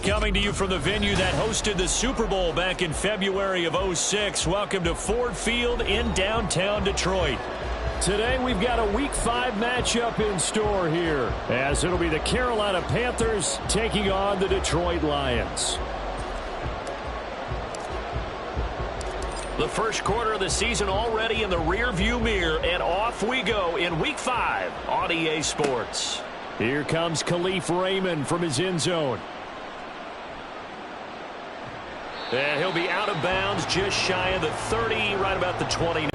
Coming to you from the venue that hosted the Super Bowl back in February of '06. Welcome to Ford Field in downtown Detroit. Today we've got a Week 5 matchup in store here, as it'll be the Carolina Panthers taking on the Detroit Lions. The first quarter of the season already in the rearview mirror, and off we go in Week 5 on EA Sports. Here comes Khalif Raymond from his end zone. And he'll be out of bounds just shy of the 30, right about the 20.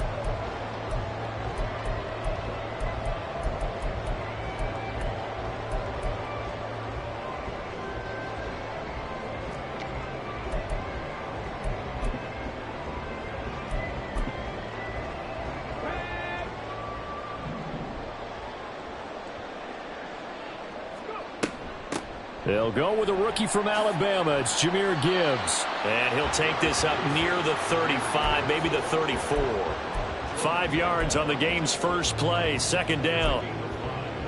They'll go with a rookie from Alabama. It's Jahmyr Gibbs. And he'll take this up near the 35, maybe the 34. 5 yards on the game's first play, second down.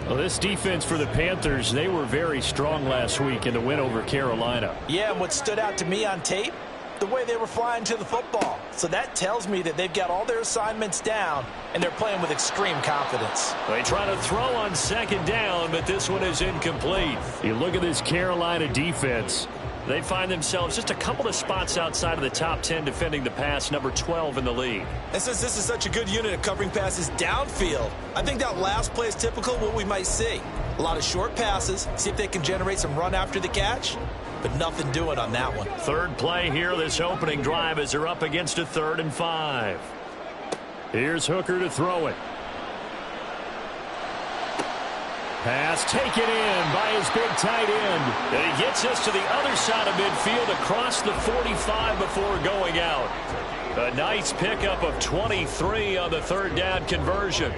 Well, this defense for the Panthers, they were very strong last week in the win over Carolina. Yeah, and what stood out to me on tape, the way they were flying to the football. So that tells me that they've got all their assignments down, and they're playing with extreme confidence. They try to throw on second down, but this one is incomplete. You look at this Carolina defense. They find themselves just a couple of spots outside of the top 10 defending the pass, number 12 in the league. And since this is such a good unit of covering passes downfield, I think that last play is typical of what we might see. A lot of short passes, see if they can generate some run after the catch, but nothing doing on that one. Third play here, this opening drive, as they're up against a 3rd and 5. Here's Hooker to throw it. Pass taken in by his big tight end. And he gets us to the other side of midfield across the 45 before going out. A nice pickup of 23 on the 3rd down conversion.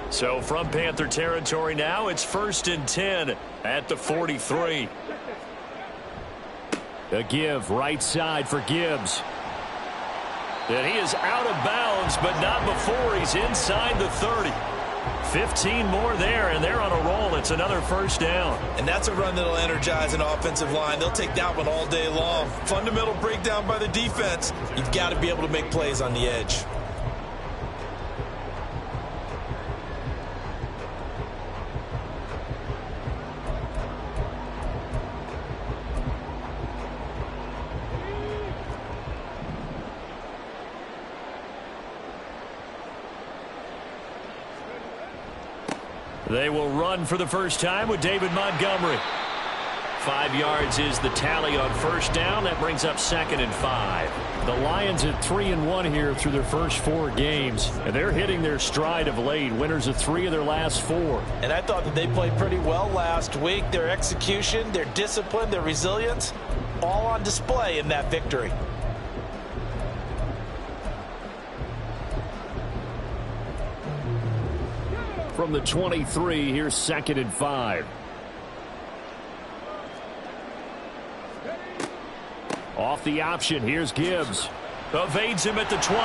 So from Panther territory now, it's 1st and 10 at the 43. A give right side for Gibbs. And he is out of bounds, but not before he's inside the 30. 15 more there, and they're on a roll. It's another 1st down. And that's a run that'll energize an offensive line. They'll take that one all day long. Fundamental breakdown by the defense. You've got to be able to make plays on the edge. They will run for the first time with David Montgomery. 5 yards is the tally on 1st down. That brings up 2nd and 5. The Lions at 3-1 here through their first 4 games. And they're hitting their stride of late. Winners of 3 of their last 4. And I thought that they played pretty well last week. Their execution, their discipline, their resilience, all on display in that victory. From the 23, here's 2nd and 5. Off the option, here's Gibbs. Evades him at the 20.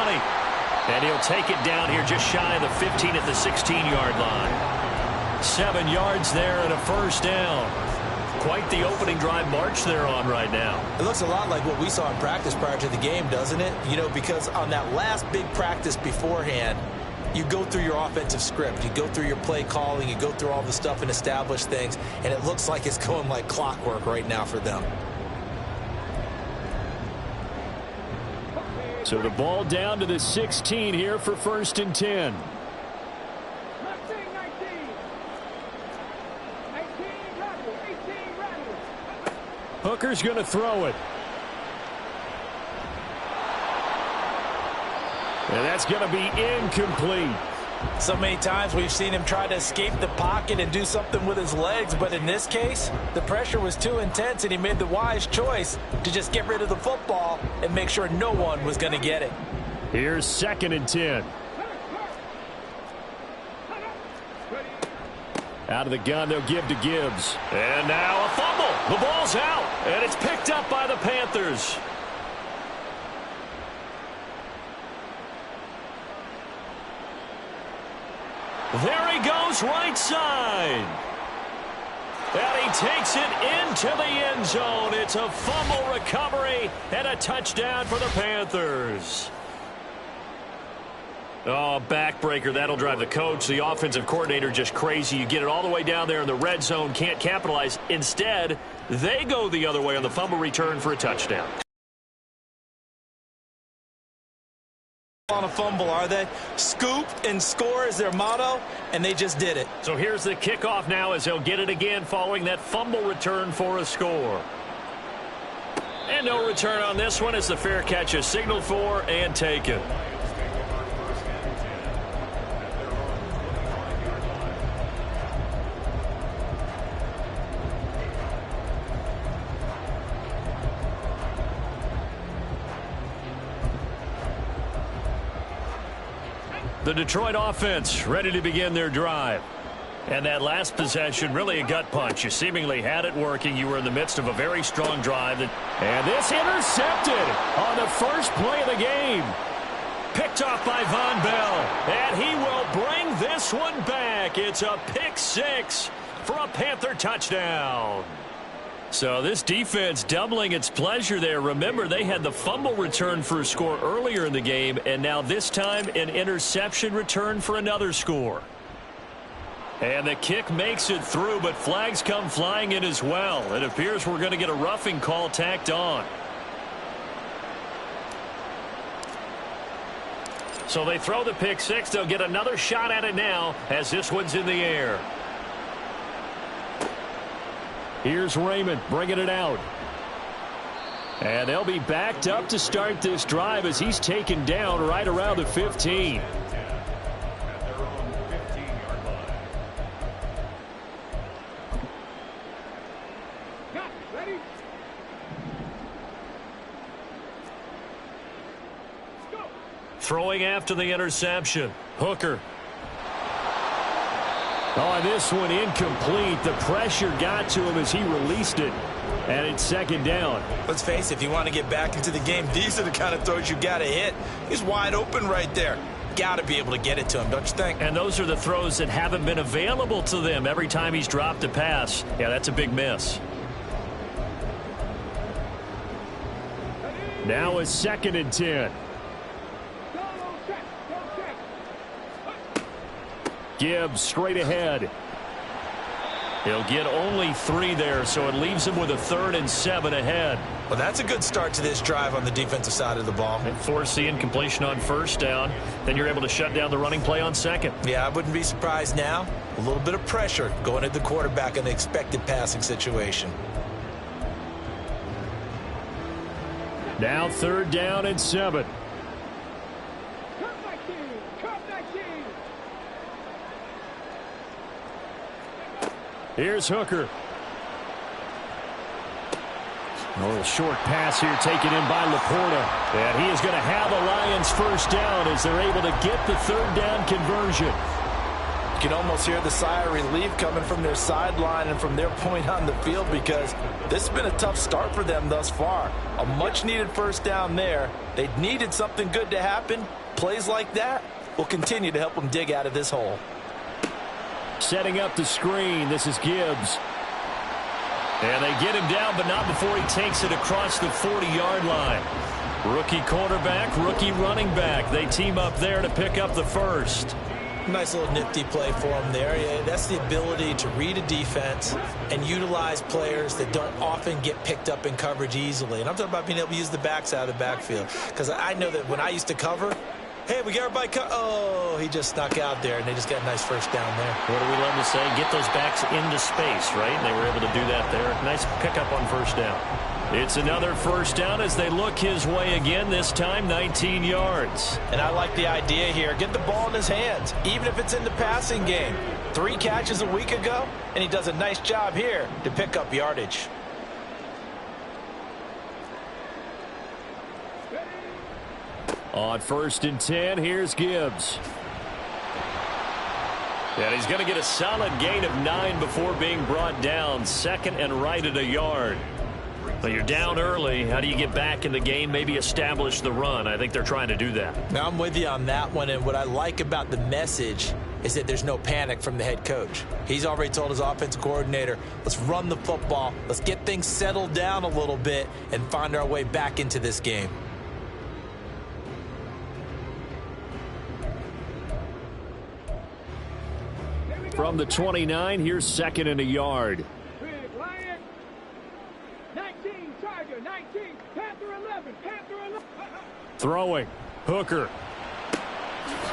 And he'll take it down here just shy of the 15 at the 16-yard line. 7 yards there and a 1st down. Quite the opening drive march they're on right now. It looks a lot like what we saw in practice prior to the game, doesn't it? You know, because on that last big practice beforehand, you go through your offensive script. You go through your play calling. You go through all the stuff and establish things. And it looks like it's going like clockwork right now for them. So the ball down to the 16 here for 1st and 10. Hooker's going to throw it. And that's going to be incomplete. So many times we've seen him try to escape the pocket and do something with his legs, but in this case, the pressure was too intense and he made the wise choice to just get rid of the football and make sure no one was going to get it. Here's 2nd and 10. Out of the gun, they'll give to Gibbs. And now a fumble. The ball's out, and it's picked up by the Panthers. There he goes, right side. And he takes it into the end zone. It's a fumble recovery and a touchdown for the Panthers. Oh, backbreaker. That'll drive the coach, the offensive coordinator, just crazy. You get it all the way down there in the red zone, can't capitalize. Instead, they go the other way on the fumble return for a touchdown. On a fumble, are they? Scoop and score is their motto, and they just did it. So here's the kickoff now as they'll get it again following that fumble return for a score. And no return on this one as the fair catch is signaled for and taken. The Detroit offense ready to begin their drive. And that last possession, really a gut punch. You seemingly had it working. You were in the midst of a very strong drive. And this intercepted on the first play of the game. Picked off by Von Bell. And he will bring this one back. It's a pick six for a Panther touchdown. So this defense doubling its pleasure there. Remember, they had the fumble return for a score earlier in the game, and now this time an interception return for another score. And the kick makes it through, but flags come flying in as well. It appears we're going to get a roughing call tacked on. So they throw the pick six. They'll get another shot at it now as this one's in the air. Here's Raymond bringing it out. And they'll be backed up to start this drive as he's taken down right around the 15. Throwing after the interception. Hooker. Oh, and this one incomplete. The pressure got to him as he released it. And it's 2nd down. Let's face it, if you want to get back into the game, these are the kind of throws you got to hit. He's wide open right there. Got to be able to get it to him, don't you think? And those are the throws that haven't been available to them every time he's dropped a pass. Yeah, that's a big miss. Now it's 2nd and 10. Gibbs straight ahead. He'll get only 3 there, so it leaves him with a 3rd and 7 ahead. Well, that's a good start to this drive on the defensive side of the ball. And force the incompletion on 1st down. Then you're able to shut down the running play on 2nd. Yeah, I wouldn't be surprised now. A little bit of pressure going at the quarterback in the expected passing situation. Now 3rd down and 7. Here's Hooker. A little short pass here taken in by Laporta. And he is going to have a Lions 1st down as they're able to get the 3rd down conversion. You can almost hear the sigh of relief coming from their sideline and from their point on the field because this has been a tough start for them thus far. A much-needed 1st down there. They needed something good to happen. Plays like that will continue to help them dig out of this hole. Setting up the screen. This is Gibbs. And they get him down, but not before he takes it across the 40-yard line. Rookie quarterback, rookie running back. They team up there to pick up the 1st. Nice little nifty play for him there. Yeah, that's the ability to read a defense and utilize players that don't often get picked up in coverage easily. And I'm talking about being able to use the backs out of the backfield. Because I know that when I used to cover, hey, we got everybody oh, he just snuck out there, and they just got a nice 1st down there. What do we love to say? Get those backs into space, right? And they were able to do that there. Nice pickup on 1st down. It's another first down as they look his way again, this time 19 yards. And I like the idea here. Get the ball in his hands, even if it's in the passing game. 3 catches a week ago, and he does a nice job here to pick up yardage. On 1st and 10, here's Gibbs. And he's going to get a solid gain of 9 before being brought down. 2nd and right at a yard. But you're down early. How do you get back in the game? Maybe establish the run. I think they're trying to do that. Now, I'm with you on that one, and what I like about the message is that there's no panic from the head coach. He's already told his offensive coordinator, let's run the football, let's get things settled down a little bit and find our way back into this game. From the 29, here's 2nd and a yard. 19, Charger, 19, Panther 11, Panther 11. Throwing. Hooker.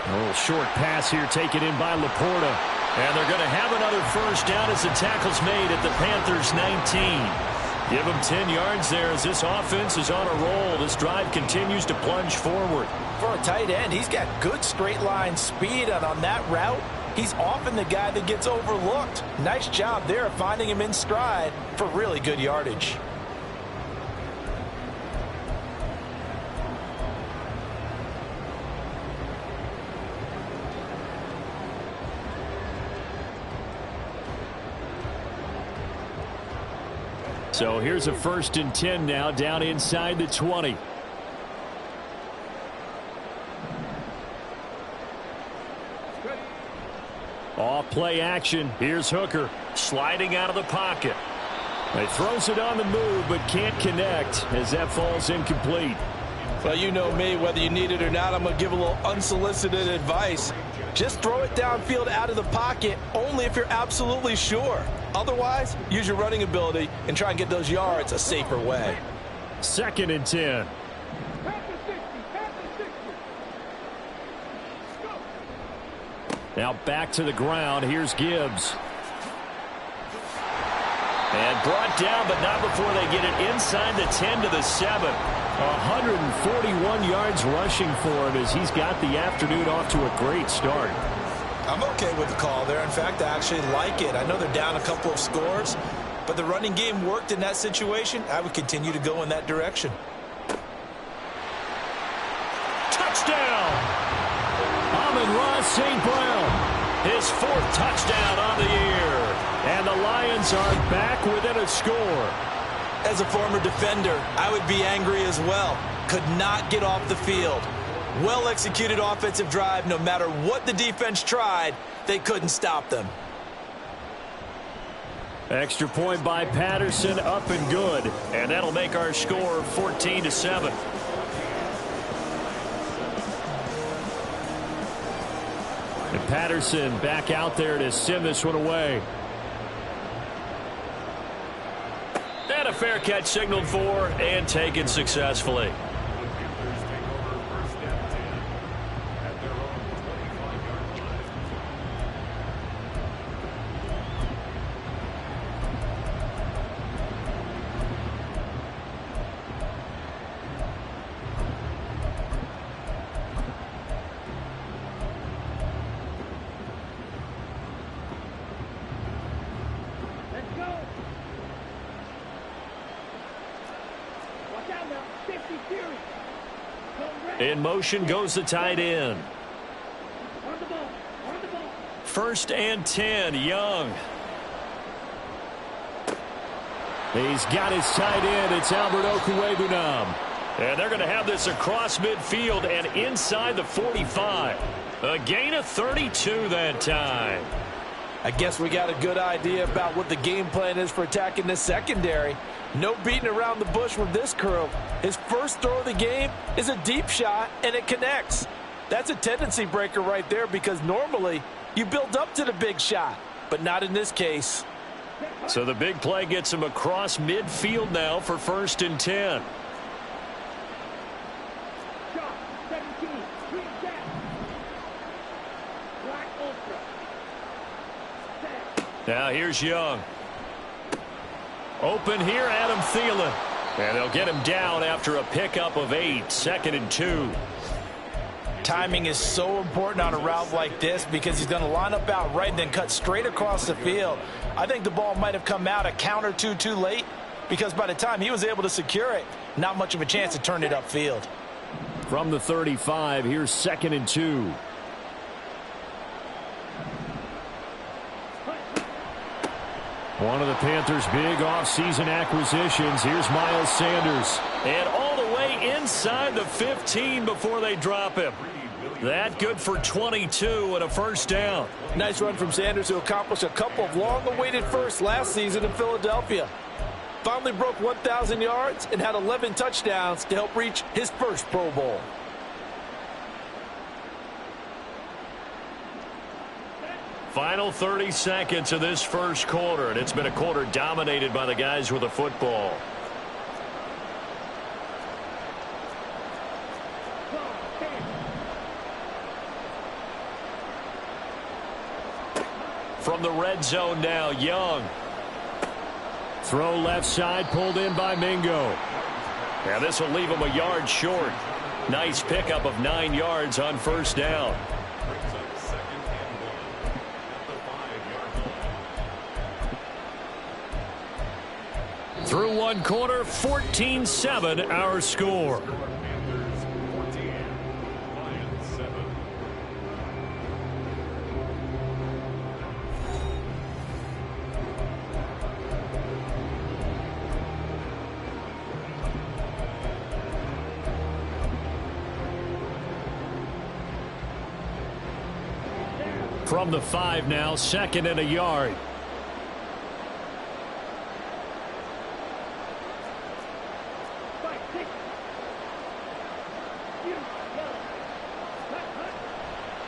A little short pass here taken in by Laporta. And they're going to have another first down as the tackle's made at the Panthers' 19. Give them 10 yards there as this offense is on a roll. This drive continues to plunge forward. For a tight end, he's got good straight line speed, and on that route, he's often the guy that gets overlooked. Nice job there of finding him in stride for really good yardage. So here's a 1st and 10 now down inside the 20. Off play action. Here's Hooker sliding out of the pocket. He throws it on the move but can't connect as that falls incomplete. Well, you know me, whether you need it or not, I'm going to give a little unsolicited advice. Just throw it downfield out of the pocket only if you're absolutely sure. Otherwise, use your running ability and try and get those yards a safer way. 2nd and 10. Now back to the ground. Here's Gibbs. And brought down, but not before they get it inside the 10 to the 7. 141 yards rushing for him as he's got the afternoon off to a great start. I'm okay with the call there. In fact, I actually like it. I know they're down a couple of scores, but the running game worked in that situation. I would continue to go in that direction. Touchdown! Amon-Ra St. Brown, his 4th touchdown on the year. And the Lions are back within a score. As a former defender, I would be angry as well. Could not get off the field. Well-executed offensive drive. No matter what the defense tried, they couldn't stop them. Extra point by Patterson, up and good. And that'll make our score 14-7. And Patterson back out there to send this one away. And a fair catch signaled for and taken successfully. In motion goes the tight end. 1st and 10, Young. He's got his tight end. It's Albert Okwuegbunam. And they're going to have this across midfield and inside the 45. A gain of 32 that time. I guess we got a good idea about what the game plan is for attacking this secondary. No beating around the bush with this crew. His first throw of the game is a deep shot, and it connects. That's a tendency breaker right there because normally you build up to the big shot, but not in this case. So the big play gets him across midfield now for 1st and 10. Now here's Young. Open here, Adam Thielen. And they'll get him down after a pickup of 8, 2nd and 2. Timing is so important on a route like this because he's going to line up out right and then cut straight across the field. I think the ball might have come out a count or two too late because by the time he was able to secure it, not much of a chance to turn it upfield. From the 35, here's 2nd and 2. One of the Panthers' big offseason acquisitions. Here's Miles Sanders. And all the way inside the 15 before they drop him. That good for 22 and a first down. Nice run from Sanders, who accomplished a couple of long-awaited firsts last season in Philadelphia. Finally broke 1,000 yards and had 11 touchdowns to help reach his first Pro Bowl. Final 30 seconds of this first quarter, and it's been a quarter dominated by the guys with the football. From the red zone now, Young. Throw left side, pulled in by Mingo. Now this will leave him a yard short. Nice pickup of 9 yards on first down. Through one quarter, 14-7 our score. From the 5 now, 2nd and a yard.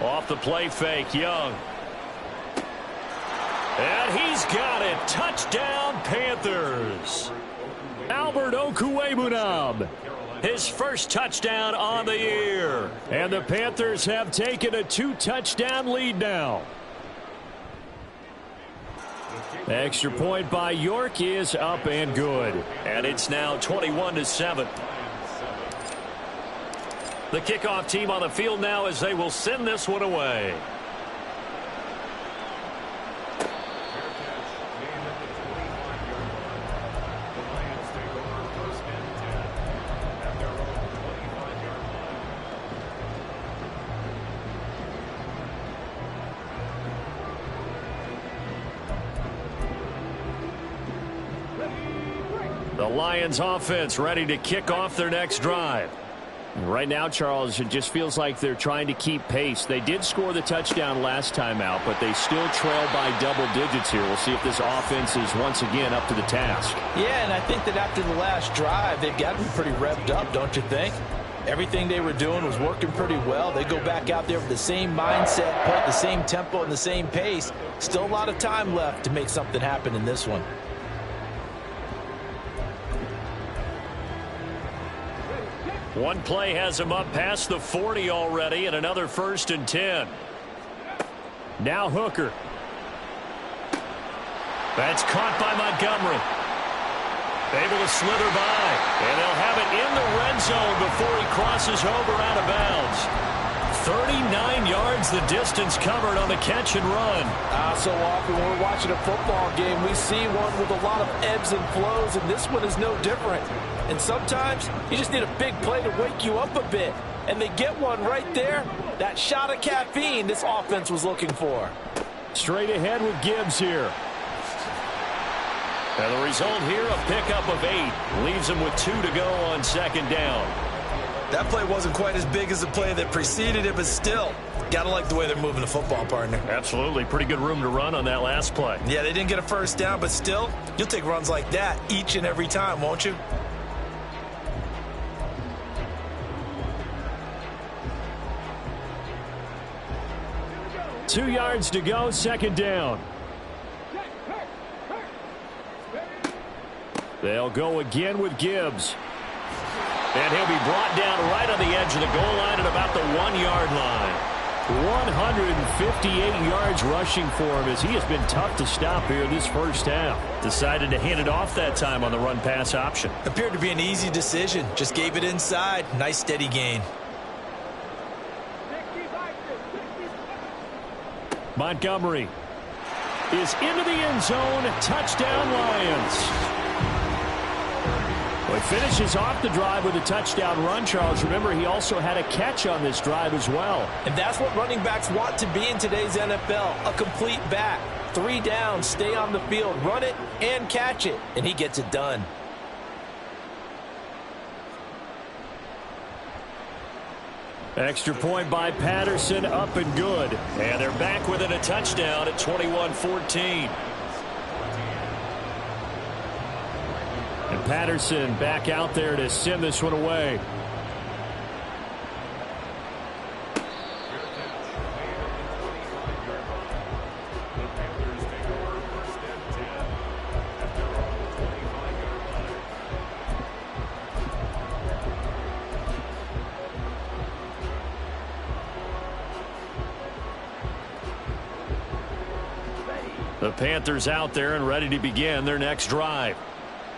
Off the play fake, Young. And he's got it. Touchdown, Panthers. Albert Okwuegbunam. His first touchdown on the year. And the Panthers have taken a 2-touchdown lead now. Extra point by York is up and good. And it's now 21-7. The kickoff team on the field now as they will send this one away. The Lions offense ready to kick off their next drive. Right now, Charles, it just feels like they're trying to keep pace. They did score the touchdown last time out, but they still trail by double digits here. We'll see if this offense is once again up to the task. Yeah, and I think that after the last drive, they've got to be pretty revved up, don't you think? Everything they were doing was working pretty well. They go back out there with the same mindset, play at the same tempo and the same pace. Still a lot of time left to make something happen in this one. One play has him up past the 40 already, and another 1st and 10. Now Hooker. That's caught by Montgomery. Able to slither by, and they'll have it in the red zone before he crosses over out of bounds. 39 yards the distance covered on the catch and run. So often when we're watching a football game, we see one with a lot of ebbs and flows, and this one is no different. And sometimes you just need a big play to wake you up a bit. And they get one right there. That shot of caffeine this offense was looking for. Straight ahead with Gibbs here. And the result here, a pickup of 8. Leaves him with 2 to go on 2nd down. That play wasn't quite as big as the play that preceded it, but still, got to like the way they're moving the football, partner. Absolutely. Pretty good room to run on that last play. Yeah, they didn't get a first down, but still, you'll take runs like that each and every time, won't you? Two yards to go, 2nd down. They'll go again with Gibbs. And he'll be brought down right on the edge of the goal line at about the 1-yard line. 158 yards rushing for him as he has been tough to stop here this first half. Decided to hand it off that time on the run-pass option. Appeared to be an easy decision. Just gave it inside. Nice steady gain. Montgomery is into the end zone. Touchdown, Lions. Well, he finishes off the drive with a touchdown run, Charles. Remember, he also had a catch on this drive as well. And that's what running backs want to be in today's NFL, a complete back. 3 downs, stay on the field, run it, and catch it. And he gets it done. Extra point by Patterson, up and good. And they're back within a touchdown at 21-14. And Patterson back out there to send this one away. The Panthers out there and ready to begin their next drive.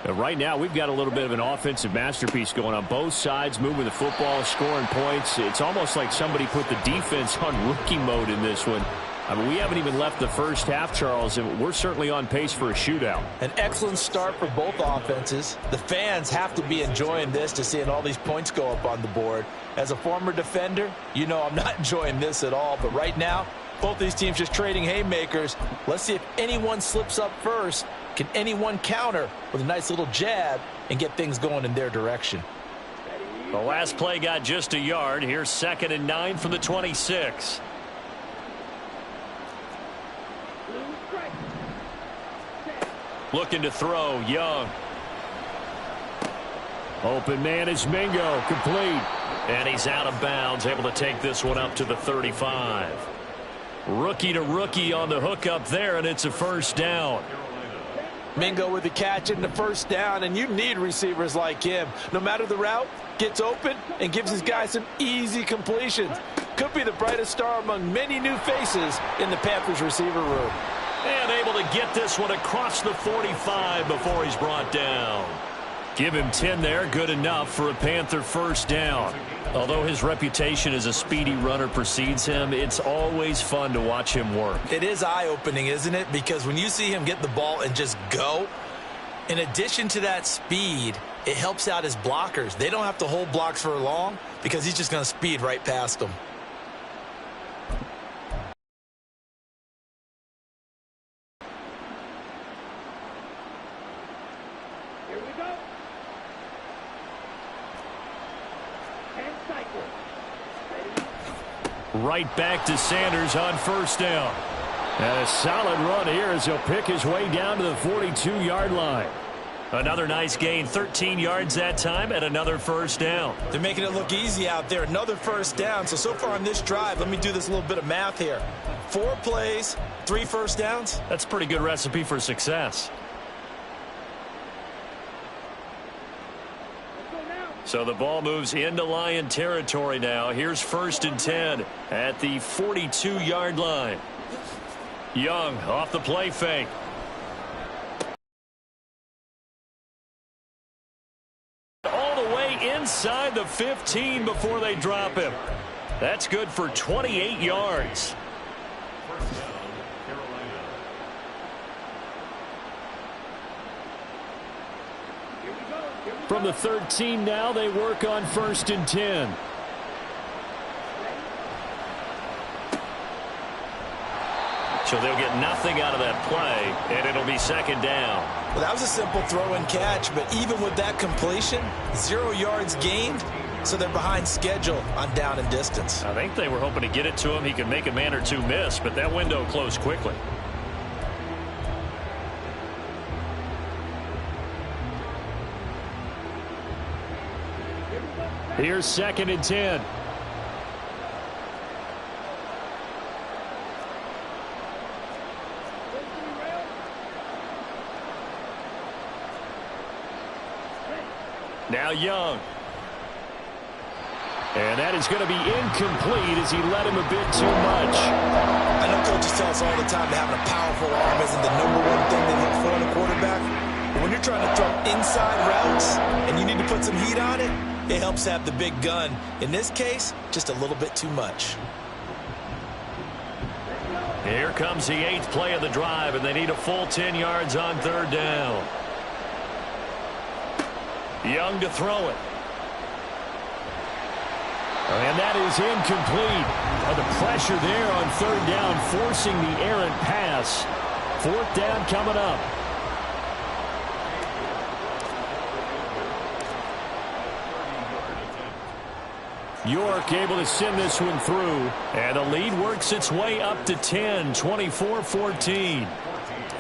Right now, we've got a little bit of an offensive masterpiece going on both sides, moving the football, scoring points. It's almost like somebody put the defense on rookie mode in this one. I mean, we haven't even left the first half, Charles, and we're certainly on pace for a shootout. An excellent start for both offenses. The fans have to be enjoying this to seeing all these points go up on the board. As a former defender, you know I'm not enjoying this at all, but right now, both these teams just trading haymakers. Let's see if anyone slips up first. Can anyone counter with a nice little jab and get things going in their direction? The last play got just a yard. Here's 2nd and 9 from the 26. Looking to throw, Young. Open man is Mingo, complete. And he's out of bounds, able to take this one up to the 35. Rookie to rookie on the hook up there, and it's a first down. Mingo with the catch and the first down, and you need receivers like him. No matter the route, gets open and gives his guys some easy completions. Could be the brightest star among many new faces in the Panthers receiver room. And able to get this one across the 45 before he's brought down. Give him 10 there, good enough for a Panther first down. Although his reputation as a speedy runner precedes him, it's always fun to watch him work. It is eye-opening, isn't it? Because when you see him get the ball and just go, in addition to that speed, it helps out his blockers. They don't have to hold blocks for long because he's just going to speed right past them. Right back to Sanders on first down. And a solid run here as he'll pick his way down to the 42-yard line. Another nice gain, 13 yards that time, and another first down. They're making it look easy out there. Another first down. So far on this drive, let me do this little bit of math here. 4 plays, 3 first downs. That's a pretty good recipe for success. So the ball moves into Lion territory now. Here's 1st and 10 at the 42-yard line. Young off the play fake. All the way inside the 15 before they drop him. That's good for 28 yards. From the 13 now, they work on 1st and 10. So they'll get nothing out of that play, and it'll be 2nd down. Well, that was a simple throw and catch, but even with that completion, 0 yards gained, so they're behind schedule on down and distance. I think they were hoping to get it to him. He could make a man or two miss, but that window closed quickly. Here's 2nd and 10. Now Young. And that is going to be incomplete as he led him a bit too much. I know coaches tell us all the time that having a powerful arm isn't the #1 thing they look for in a quarterback. But when you're trying to throw inside routes and you need to put some heat on it, it helps have the big gun. In this case, just a little bit too much. Here comes the 8th play of the drive, and they need a full 10 yards on 3rd down. Young to throw it. And that is incomplete. The pressure there on 3rd down, forcing the errant pass. 4th down coming up. York able to send this one through. And the lead works its way up to 10, 24-14.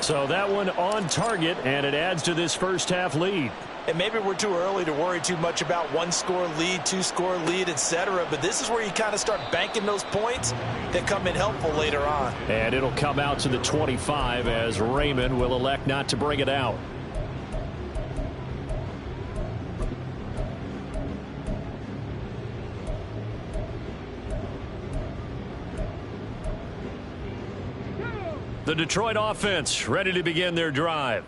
So that one on target, and it adds to this first half lead. And maybe we're too early to worry too much about 1-score lead, 2-score lead, etc. But this is where you kind of start banking those points that come in helpful later on. And it'll come out to the 25 as Raymond will elect not to bring it out. The Detroit offense ready to begin their drive.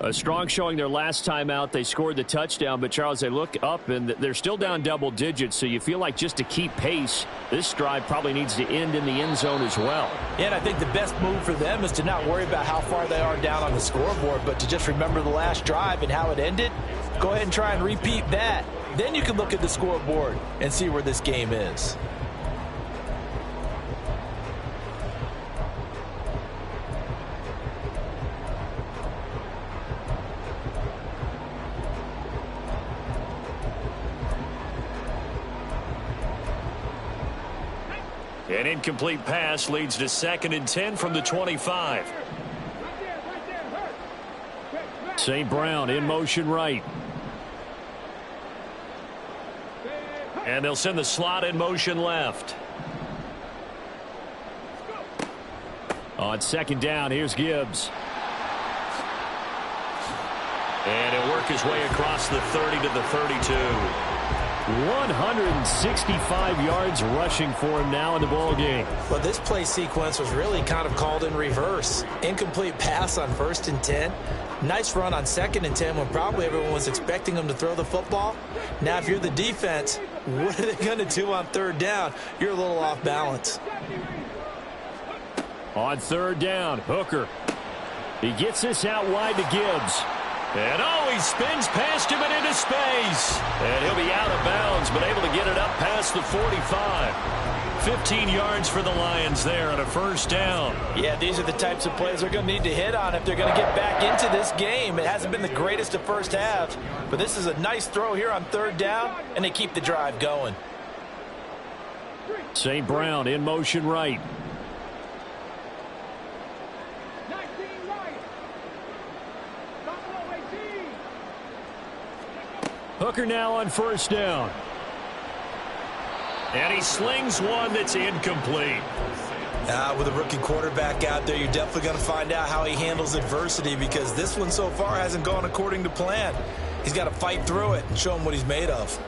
A strong showing their last time out. They scored the touchdown, but Charles, they look up and they're still down double digits, so you feel like just to keep pace, this drive probably needs to end in the end zone as well. Yeah, and I think the best move for them is to not worry about how far they are down on the scoreboard, but to just remember the last drive and how it ended. Go ahead and try and repeat that. Then you can look at the scoreboard and see where this game is. An incomplete pass leads to 2nd and 10 from the 25. St. Brown in motion right. And they'll send the slot in motion left. On 2nd down, here's Gibbs. And he'll work his way across the 30 to the 32. 165 yards rushing for him now in the ball game. Well, this play sequence was really kind of called in reverse. Incomplete pass on 1st and 10. Nice run on 2nd and 10 when probably everyone was expecting him to throw the football. Now, if you're the defense, what are they going to do on 3rd down? You're a little off balance. On 3rd down, Hooker. He gets this out wide to Gibbs. And he spins past him and into space. And he'll be out of bounds, but able to get it up past the 45. 15 yards for the Lions there on a 1st down. Yeah, these are the types of plays they're going to need to hit on if they're going to get back into this game. It hasn't been the greatest of first halves, but this is a nice throw here on 3rd down, and they keep the drive going. St. Brown in motion right. Hooker now on 1st down. And he slings one that's incomplete. With a rookie quarterback out there, you're definitely going to find out how he handles adversity, because this one so far hasn't gone according to plan. He's got to fight through it and show him what he's made of.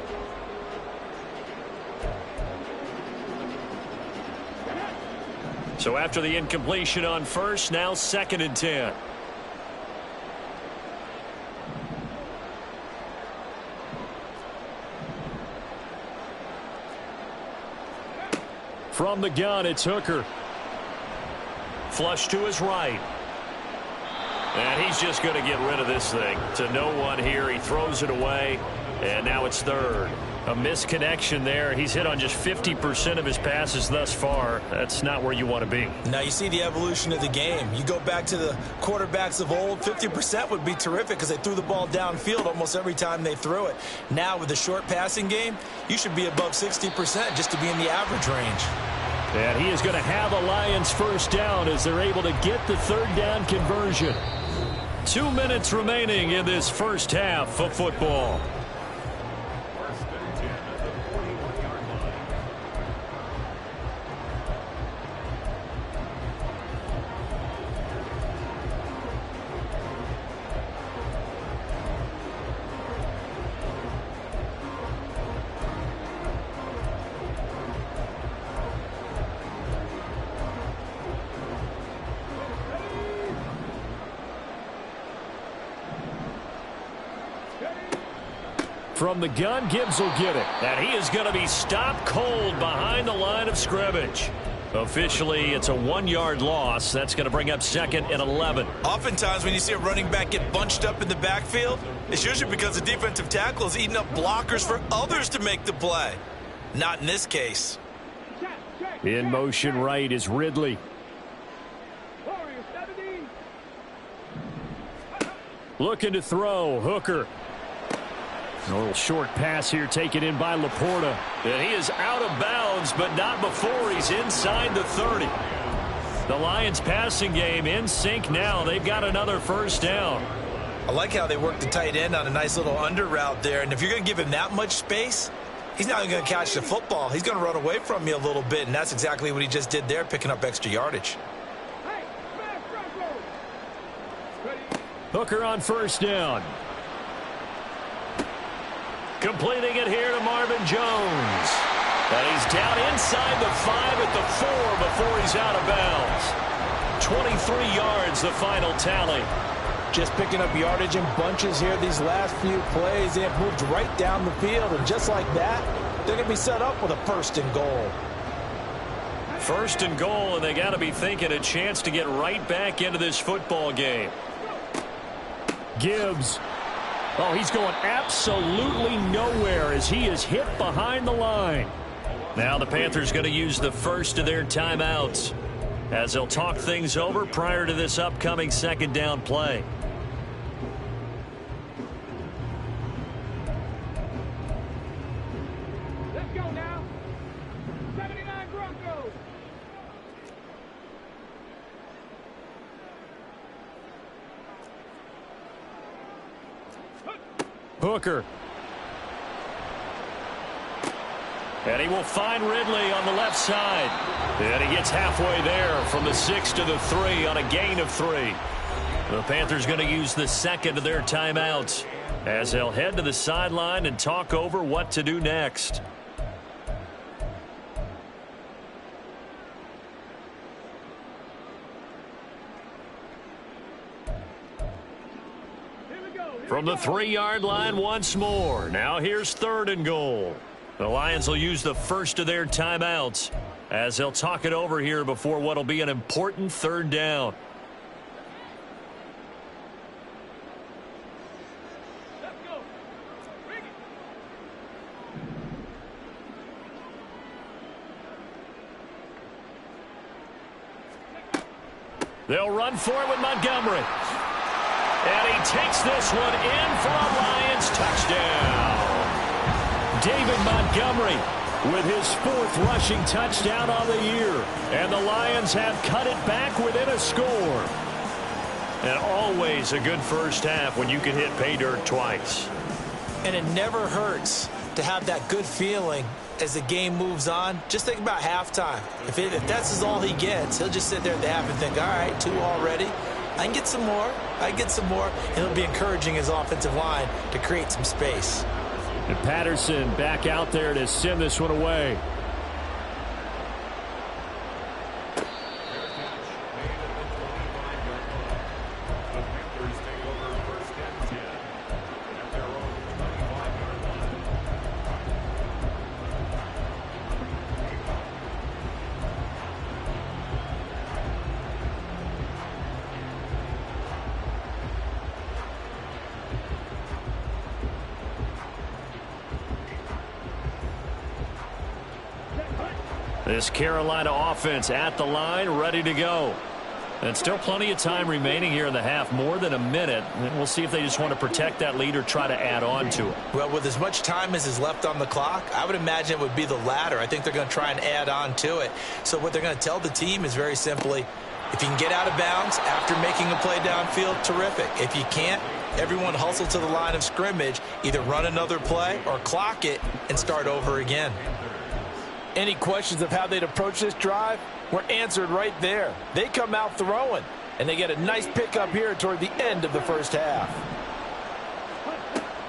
So after the incompletion on 1st, now 2nd and 10. From the gun, it's Hooker. Flush to his right. And he's just going to get rid of this thing. To no one here. He throws it away. And now it's 3rd. A misconnection there. He's hit on just 50% of his passes thus far. That's not where you want to be. Now you see the evolution of the game. You go back to the quarterbacks of old, 50% would be terrific because they threw the ball downfield almost every time they threw it. Now with the short passing game, you should be above 60% just to be in the average range. And he is going to have a Lions 1st down as they're able to get the 3rd down conversion. 2 minutes remaining in this first half of football. From the gun, Gibbs will get it. And he is going to be stopped cold behind the line of scrimmage. Officially, it's a 1-yard loss. That's going to bring up 2nd and 11. Oftentimes, when you see a running back get bunched up in the backfield, it's usually because the defensive tackle is eating up blockers for others to make the play. Not in this case. In motion right is Ridley. Looking to throw, Hooker. A little short pass here taken in by Laporta. And he is out of bounds, but not before he's inside the 30. The Lions passing game in sync now. They've got another first down. I like how they work the tight end on a nice little under route there. And if you're going to give him that much space, he's not going to catch the football. He's going to run away from you a little bit, and that's exactly what he just did there, picking up extra yardage. Hooker on first down. Completing it here to Marvin Jones. And he's down inside the 5 at the 4 before he's out of bounds. 23 yards, the final tally. Just picking up yardage in bunches here these last few plays. They have moved right down the field, and just like that, they're going to be set up with a 1st and goal. 1st and goal, and they got to be thinking a chance to get right back into this football game. Gibbs. Oh, he's going absolutely nowhere as he is hit behind the line. Now the Panthers going to use the first of their timeouts as they'll talk things over prior to this upcoming 2nd down play. Let's go now. 79 Broncos. Hooker. And he will find Ridley on the left side. And he gets halfway there from the 6 to the 3 on a gain of 3. The Panthers going to use the 2nd of their timeouts as they'll head to the sideline and talk over what to do next. From the 3-yard line once more. Now here's 3rd and goal. The Lions will use the first of their timeouts as they'll talk it over here before what will be an important 3rd down. Let's go. Bring it. They'll run for it with Montgomery. And he takes this one in for a Lions touchdown. David Montgomery with his 4th rushing touchdown on the year. And the Lions have cut it back within a score. And always a good first half when you can hit pay dirt twice. And it never hurts to have that good feeling as the game moves on. Just think about halftime. If that's all he gets, he'll just sit there at the half and think, all right, 2 already. I can get some more. I can get some more. And he'll be encouraging his offensive line to create some space. And Patterson back out there to send this one away. This Carolina offense at the line, ready to go. And still plenty of time remaining here in the half, more than a minute. And we'll see if they just want to protect that lead or try to add on to it. Well, with as much time as is left on the clock, I would imagine it would be the latter. I think they're going to try and add on to it. So what they're going to tell the team is very simply, if you can get out of bounds after making a play downfield, terrific. If you can't, everyone hustle to the line of scrimmage, either run another play or clock it and start over again. Any questions of how they'd approach this drive were answered right there. They come out throwing, and they get a nice pickup here toward the end of the first half.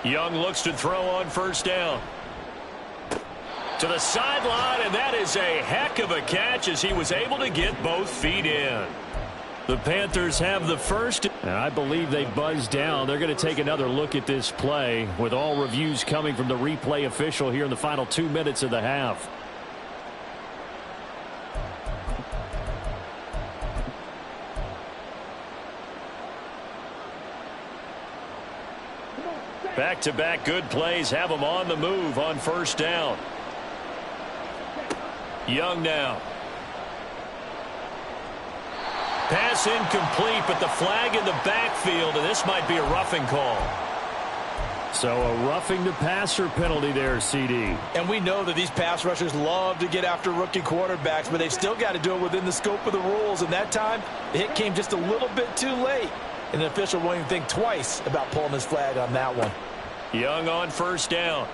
Young looks to throw on first down. To the sideline, and that is a heck of a catch as he was able to get both feet in. The Panthers have the first, and I believe they buzzed down. They're going to take another look at this play with all reviews coming from the replay official here in the final 2 minutes of the half. Back-to-back good plays have them on the move on first down. Young now. Pass incomplete, but the flag in the backfield, and this might be a roughing call. So a roughing the passer penalty there, CD. And we know that these pass rushers love to get after rookie quarterbacks, but they've still got to do it within the scope of the rules. And that time, the hit came just a little bit too late. And the official won't even think twice about pulling his flag on that one. Young on first down.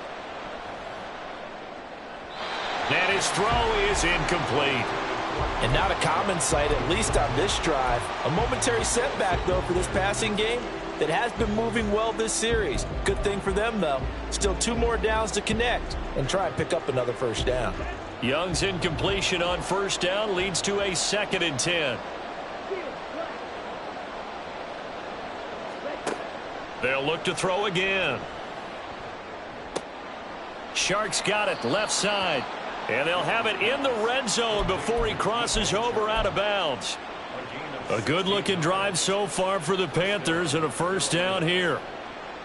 And his throw is incomplete. And not a common sight, at least on this drive. A momentary setback, though, for this passing game that has been moving well this series. Good thing for them, though. Still 2 more downs to connect and try and pick up another first down. Young's incompletion on first down leads to a 2nd and 10. They'll look to throw again. Sharks got it left side. And they'll have it in the red zone before he crosses over out of bounds. A good-looking drive so far for the Panthers and a first down here.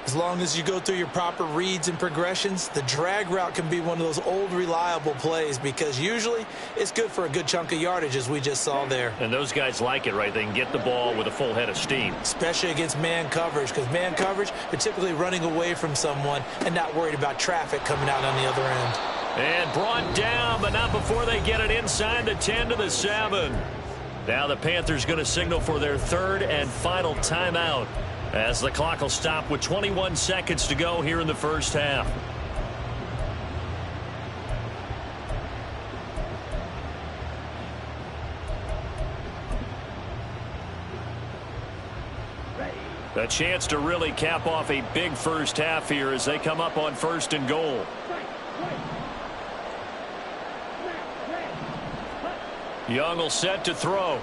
As long as you go through your proper reads and progressions, the drag route can be one of those old reliable plays because usually it's good for a good chunk of yardage as we just saw there. And those guys like it, right? They can get the ball with a full head of steam. Especially against man coverage because man coverage, they're typically running away from someone and not worried about traffic coming out on the other end. And brought down, but not before they get it inside the 10 to the 7. Now the Panthers going to signal for their 3rd and final timeout as the clock will stop with 21 seconds to go here in the first half. A chance to really cap off a big first half here as they come up on 1st and goal. Young will set to throw.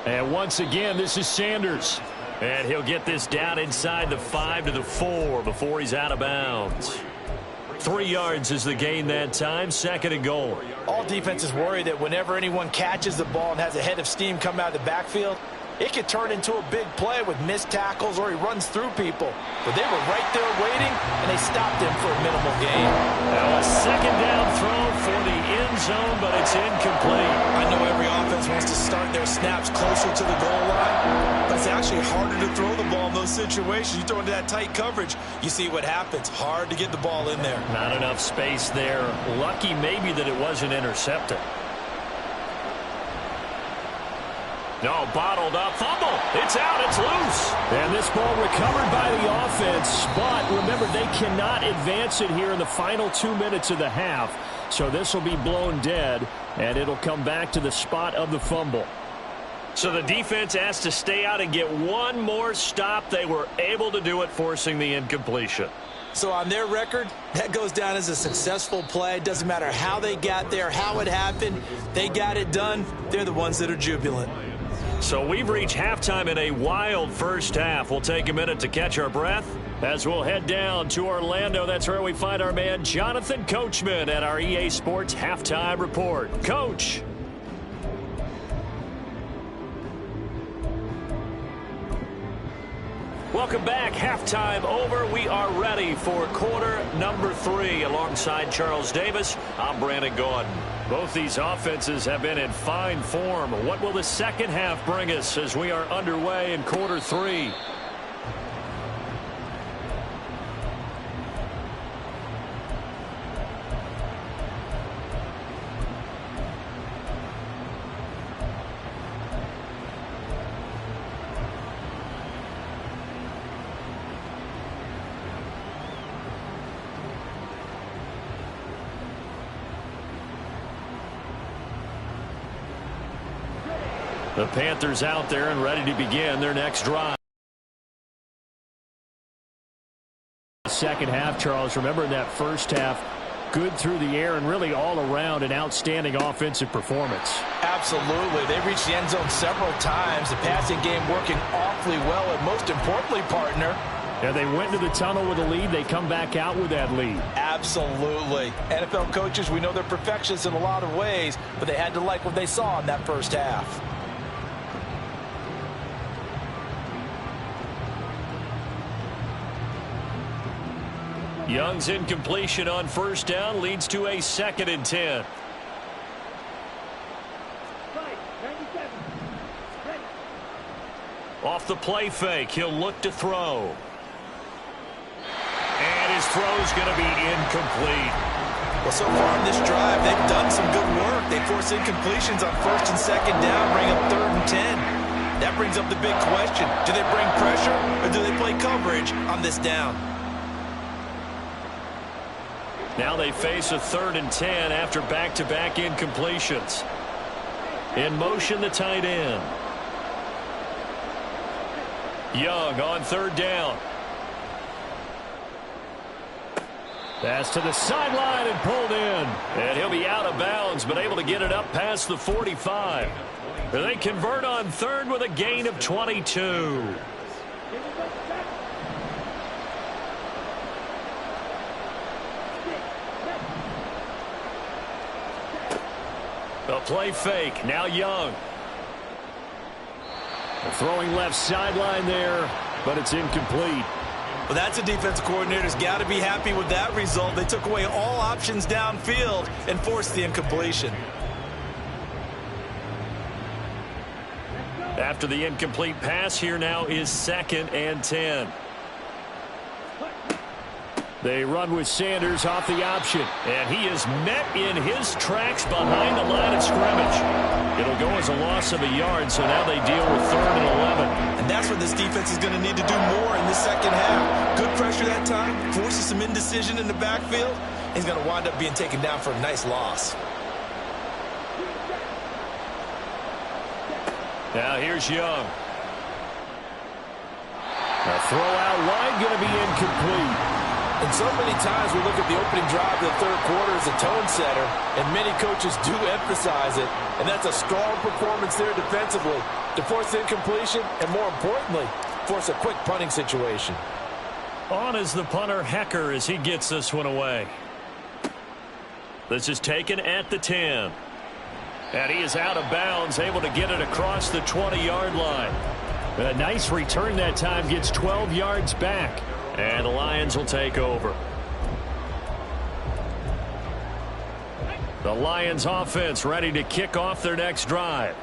And once again, this is Sanders. And he'll get this down inside the 5 to the 4 before he's out of bounds. 3 yards is the gain that time, 2nd and goal. All defenses worry that whenever anyone catches the ball and has a head of steam come out of the backfield, it could turn into a big play with missed tackles or he runs through people. But they were right there waiting, and they stopped him for a minimal gain. Now a 2nd down throw for the end zone, but it's incomplete. I know every offense wants to start their snaps closer to the goal line, but it's actually harder to throw the ball in those situations. You throw into that tight coverage, you see what happens. Hard to get the ball in there. Not enough space there. Lucky maybe that it wasn't intercepted. No, bottled up, fumble. It's out, it's loose. And this ball recovered by the offense, but remember, they cannot advance it here in the final 2 minutes of the half. So this will be blown dead, and it'll come back to the spot of the fumble. So the defense has to stay out and get one more stop. They were able to do it, forcing the incompletion. So on their record, that goes down as a successful play. It doesn't matter how they got there, how it happened. They got it done. They're the ones that are jubilant. So we've reached halftime in a wild first half. We'll take a minute to catch our breath as we'll head down to Orlando. That's where we find our man Jonathan Coachman at our EA Sports Halftime Report. Coach. Welcome back. Halftime over. We are ready for quarter number 3. Alongside Charles Davis, I'm Brandon Gaudin. Both these offenses have been in fine form. What will the second half bring us as we are underway in quarter 3? The Panthers out there and ready to begin their next drive. Second half, Charles, remember in that first half, good through the air and really all around an outstanding offensive performance. Absolutely. They reached the end zone several times. The passing game working awfully well, and most importantly, partner, yeah, they went to the tunnel with a lead. They come back out with that lead. Absolutely. NFL coaches, we know they're perfectionists in a lot of ways, but they had to like what they saw in that first half. Young's incompletion on first down leads to a 2nd and 10. Off the play fake, he'll look to throw. And his throw's going to be incomplete. Well, so far in this drive, they've done some good work. They force incompletions on 1st and 2nd down, bring up 3rd and 10. That brings up the big question. Do they bring pressure or do they play coverage on this down? Now they face a 3rd and 10 after back-to-back incompletions. In motion, the tight end. Young on 3rd down. Pass to the sideline and pulled in. And he'll be out of bounds, but able to get it up past the 45. They convert on 3rd with a gain of 22. A play fake. Now Young. Throwing left sideline there, but it's incomplete. Well, that's a defensive coordinator's got to be happy with that result. They took away all options downfield and forced the incompletion. After the incomplete pass, here now is 2nd and 10. They run with Sanders off the option, and he is met in his tracks behind the line of scrimmage. It'll go as a loss of a yard, so now they deal with 3rd and 11. And that's what this defense is going to need to do more in the second half. Good pressure that time, forces some indecision in the backfield. He's going to wind up being taken down for a nice loss. Now here's Young. A throw out wide, going to be incomplete. And so many times we look at the opening drive of the 3rd quarter as a tone setter, and many coaches do emphasize it. And that's a strong performance there defensively to force incompletion and, more importantly, force a quick punting situation. On is the punter, Hecker, as he gets this one away. This is taken at the 10. And he is out of bounds, able to get it across the 20-yard line. A nice return that time, gets 12 yards back. And the Lions will take over. The Lions offense ready to kick off their next drive.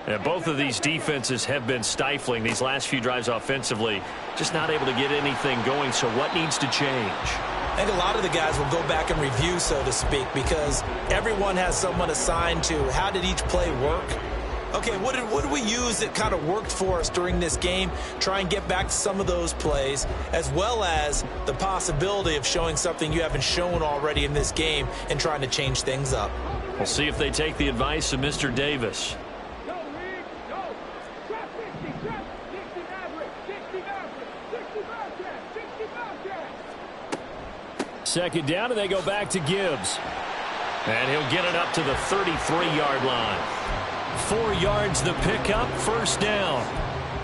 And both of these defenses have been stifling these last few drives offensively. Just not able to get anything going, so what needs to change? I think a lot of the guys will go back and review, so to speak, because everyone has someone assigned to how did each play work. Okay, what did we use that kind of worked for us during this game? Try and get back to some of those plays, as well as the possibility of showing something you haven't shown already in this game and trying to change things up. We'll see if they take the advice of Mr. Davis. Go, Reed, go. Trap 60, trap 60 average, 60 average, 60 Bobcat, 60 Bobcat. 2nd down, and they go back to Gibbs. And he'll get it up to the 33-yard line. 4 yards the pickup, 1st down.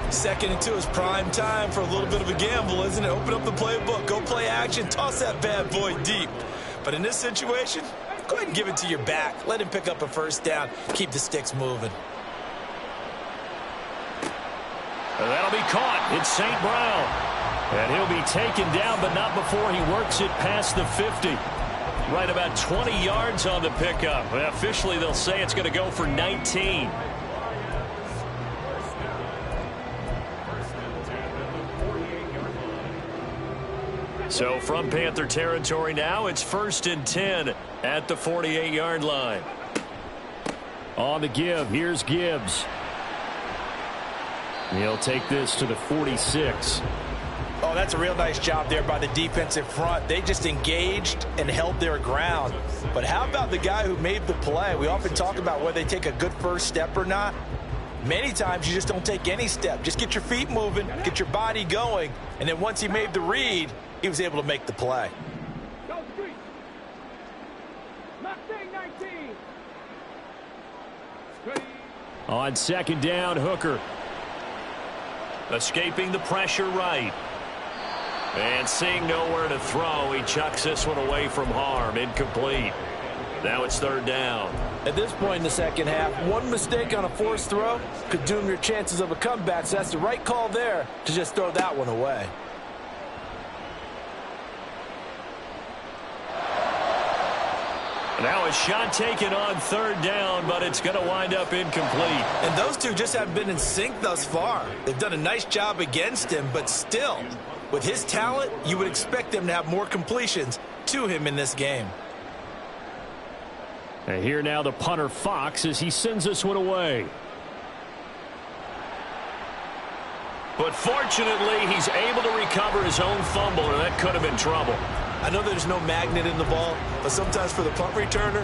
2nd and 2 is prime time for a little bit of a gamble, isn't it? Open up the playbook, go play action, toss that bad boy deep. But in this situation, go ahead and give it to your back. Let him pick up a 1st down, keep the sticks moving. And that'll be caught. It's St. Brown. And he'll be taken down, but not before he works it past the 50. Right about 20 yards on the pickup. Officially, they'll say it's going to go for 19. So from Panther territory now, it's 1st and 10 at the 48-yard line. On the give, here's Gibbs. He'll take this to the 46. Oh, that's a real nice job there by the defensive front. They just engaged and held their ground. But how about the guy who made the play? We often talk about whether they take a good first step or not. Many times you just don't take any step. Just get your feet moving, get your body going, and then once he made the read, he was able to make the play. 14. Ready. On second down, Hooker. Escaping the pressure right. And seeing nowhere to throw, he chucks this one away from harm. Incomplete. Now it's third down. At this point in the second half, one mistake on a forced throw could doom your chances of a comeback, so that's the right call there to just throw that one away. Now a shot taken on third down, but it's going to wind up incomplete. And those two just haven't been in sync thus far. They've done a nice job against him, but still, with his talent, you would expect them to have more completions to him in this game. And here now the punter Fox as he sends this one away. But fortunately, he's able to recover his own fumble, and that could have been trouble. I know there's no magnet in the ball, but sometimes for the punt returner,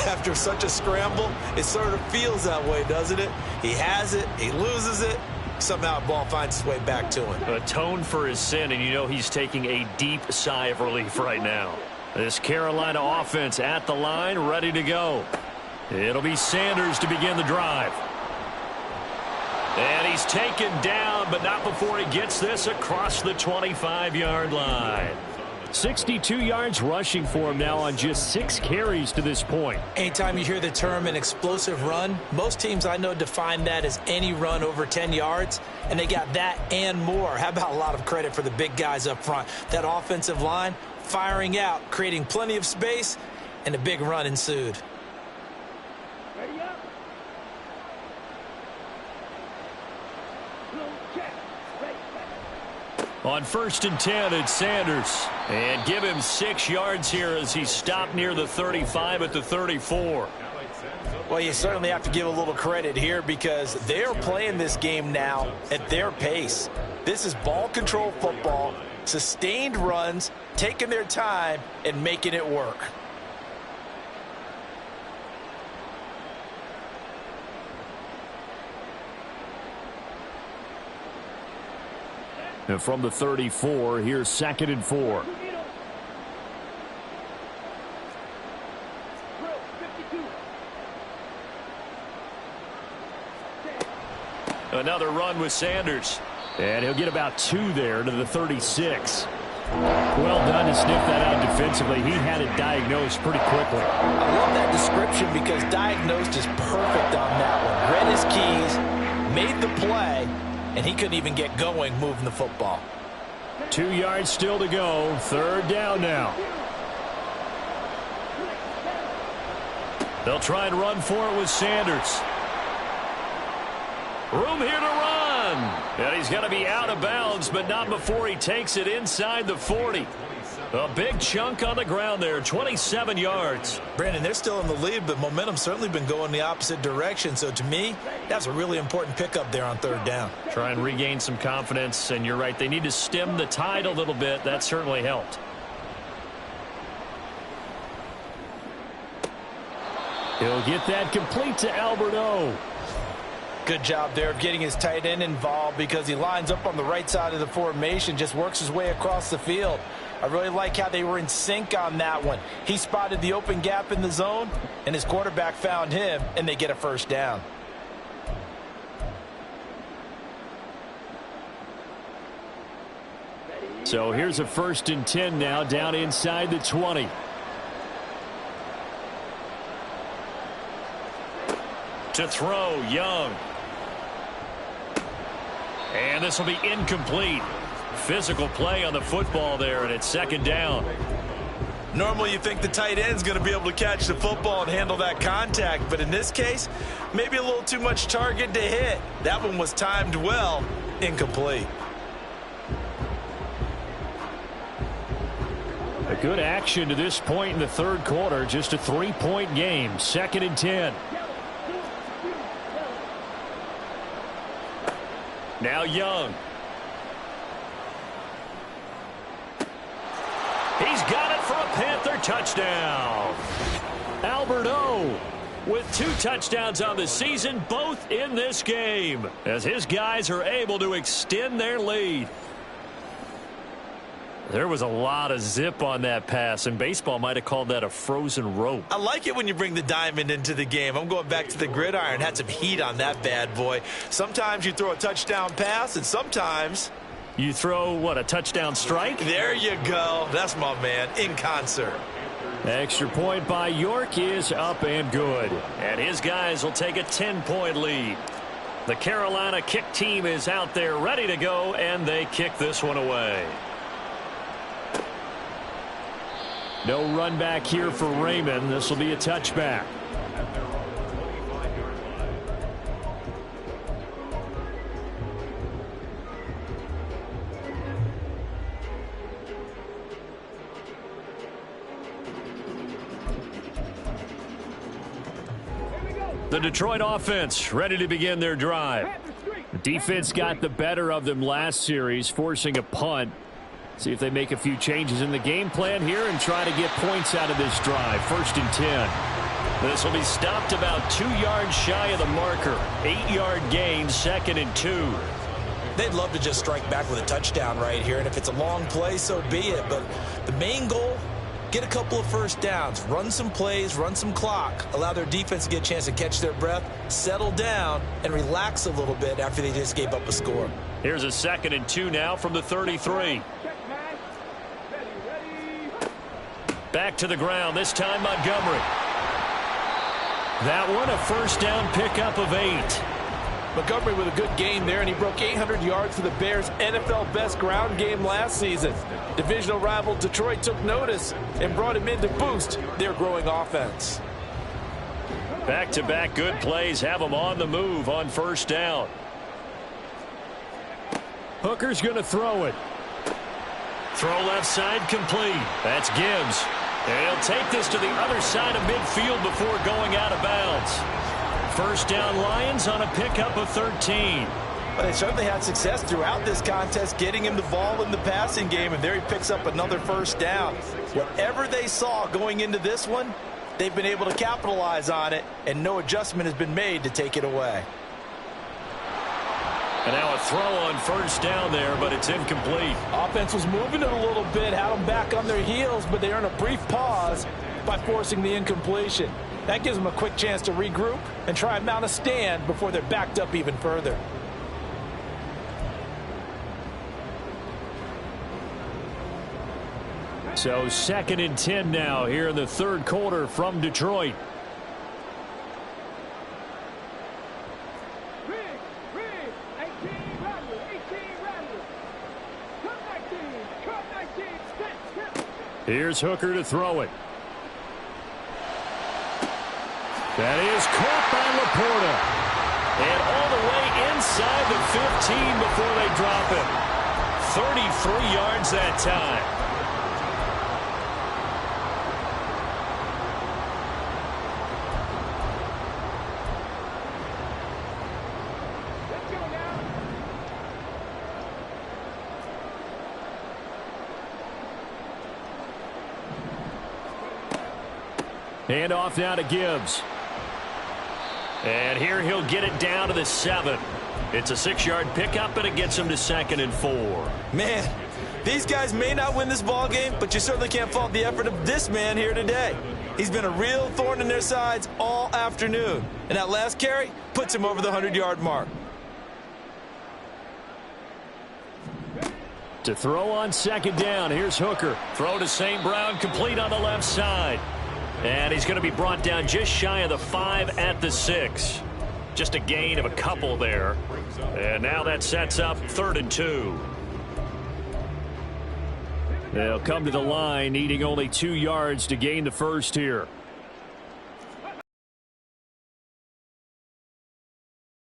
after such a scramble, it sort of feels that way, doesn't it? He has it, he loses it, somehow the ball finds its way back to him. Atone for his sin, and you know he's taking a deep sigh of relief right now. This Carolina offense at the line, ready to go. It'll be Sanders to begin the drive. And he's taken down, but not before he gets this across the 25-yard line. 62 yards rushing for him now on just 6 carries to this point. Anytime you hear the term an explosive run, most teams I know define that as any run over 10 yards, and they got that and more. How about a lot of credit for the big guys up front? That offensive line firing out, creating plenty of space, and a big run ensued. Ready up. Little check. Ready. On 1st and 10, it's Sanders. And give him 6 yards here as he's stopped near the 35 at the 34. Well, you certainly have to give a little credit here because they're playing this game now at their pace. This is ball control football, sustained runs, taking their time, and making it work. And from the 34, here's 2nd and 4. Another run with Sanders. And he'll get about 2 there to the 36. Well done to sniff that out defensively. He had it diagnosed pretty quickly. I love that description because diagnosed is perfect on that one. Read his keys, made the play, and he couldn't even get going moving the football. 2 yards still to go. 3rd down now. They'll try and run for it with Sanders. Room here to run. And he's going to be out of bounds, but not before he takes it inside the 40. A big chunk on the ground there, 27 yards. Brandon, they're still in the lead, but momentum's certainly been going the opposite direction. So to me, that's a really important pickup there on 3rd down. Try and regain some confidence, and you're right, they need to stem the tide a little bit. That certainly helped. He'll get that complete to Alberto. Good job there of getting his tight end involved because he lines up on the right side of the formation, just works his way across the field. I really like how they were in sync on that one. He spotted the open gap in the zone, and his quarterback found him, and they get a 1st down. So here's a 1st and 10 now, down inside the 20. To throw, Young. And this will be incomplete. Physical play on the football there, and it's 2nd down. Normally you think the tight end's going to be able to catch the football and handle that contact, but in this case, maybe a little too much target to hit. That one was timed well, incomplete. A good action to this point in the 3rd quarter, just a 3-point game, 2nd and 10. Now Young. He's got it for a Panther touchdown. Alberto with 2 touchdowns on the season, both in this game, as his guys are able to extend their lead. There was a lot of zip on that pass, and baseball might have called that a frozen rope. I like it when you bring the diamond into the game. I'm going back to the gridiron. Had some heat on that bad boy. Sometimes you throw a touchdown pass, and sometimes you throw, what, a touchdown strike? There you go. That's my man, in concert. Extra point by York is up and good. And his guys will take a 10-point lead. The Carolina kick team is out there ready to go, and they kick this one away. No run back here for Raymond. This will be a touchback. The Detroit offense ready to begin their drive. The defense got the better of them last series, forcing a punt. See if they make a few changes in the game plan here and try to get points out of this drive. 1st and 10. This will be stopped about 2 yards shy of the marker. 8-yard gain, 2nd and 2. They'd love to just strike back with a touchdown right here, and if it's a long play, so be it. But the main goal, get a couple of first downs, run some plays, run some clock, allow their defense to get a chance to catch their breath, settle down, and relax a little bit after they just gave up a score. Here's a 2nd and 2 now from the 33. Back to the ground, this time Montgomery. That one a first down pickup of 8. Montgomery with a good game there, and he broke 800 yards for the Bears' NFL best ground game last season. Divisional rival Detroit took notice and brought him in to boost their growing offense. Back-to-back good plays have them on the move on first down. Hooker's going to throw it. Throw left side complete. That's Gibbs. And he'll take this to the other side of midfield before going out of bounds. First down Lions on a pickup of 13. But they certainly had success throughout this contest getting him the ball in the passing game, and there he picks up another first down. Whatever they saw going into this one, they've been able to capitalize on it, and no adjustment has been made to take it away. And now a throw on first down there, but it's incomplete. Offense was moving it a little bit, had them back on their heels, but they earn a brief pause by forcing the incompletion. That gives them a quick chance to regroup and try and mount a stand before they're backed up even further. So 2nd and 10 now here in the 3rd quarter from Detroit. Here's Hooker to throw it. That is caught by Laporta. And all the way inside the 15 before they drop him. 33 yards that time. Hand off now to Gibbs. And here he'll get it down to the 7. It's a 6-yard pickup, and it gets him to 2nd and 4. Man, these guys may not win this ball game, but you certainly can't fault the effort of this man here today. He's been a real thorn in their sides all afternoon. And that last carry puts him over the 100-yard mark. To throw on 2nd down, here's Hooker. Throw to St. Brown, complete on the left side. And he's going to be brought down just shy of the 5 at the 6. Just a gain of a couple there. And now that sets up 3rd and 2. They'll come to the line, needing only 2 yards to gain the first here.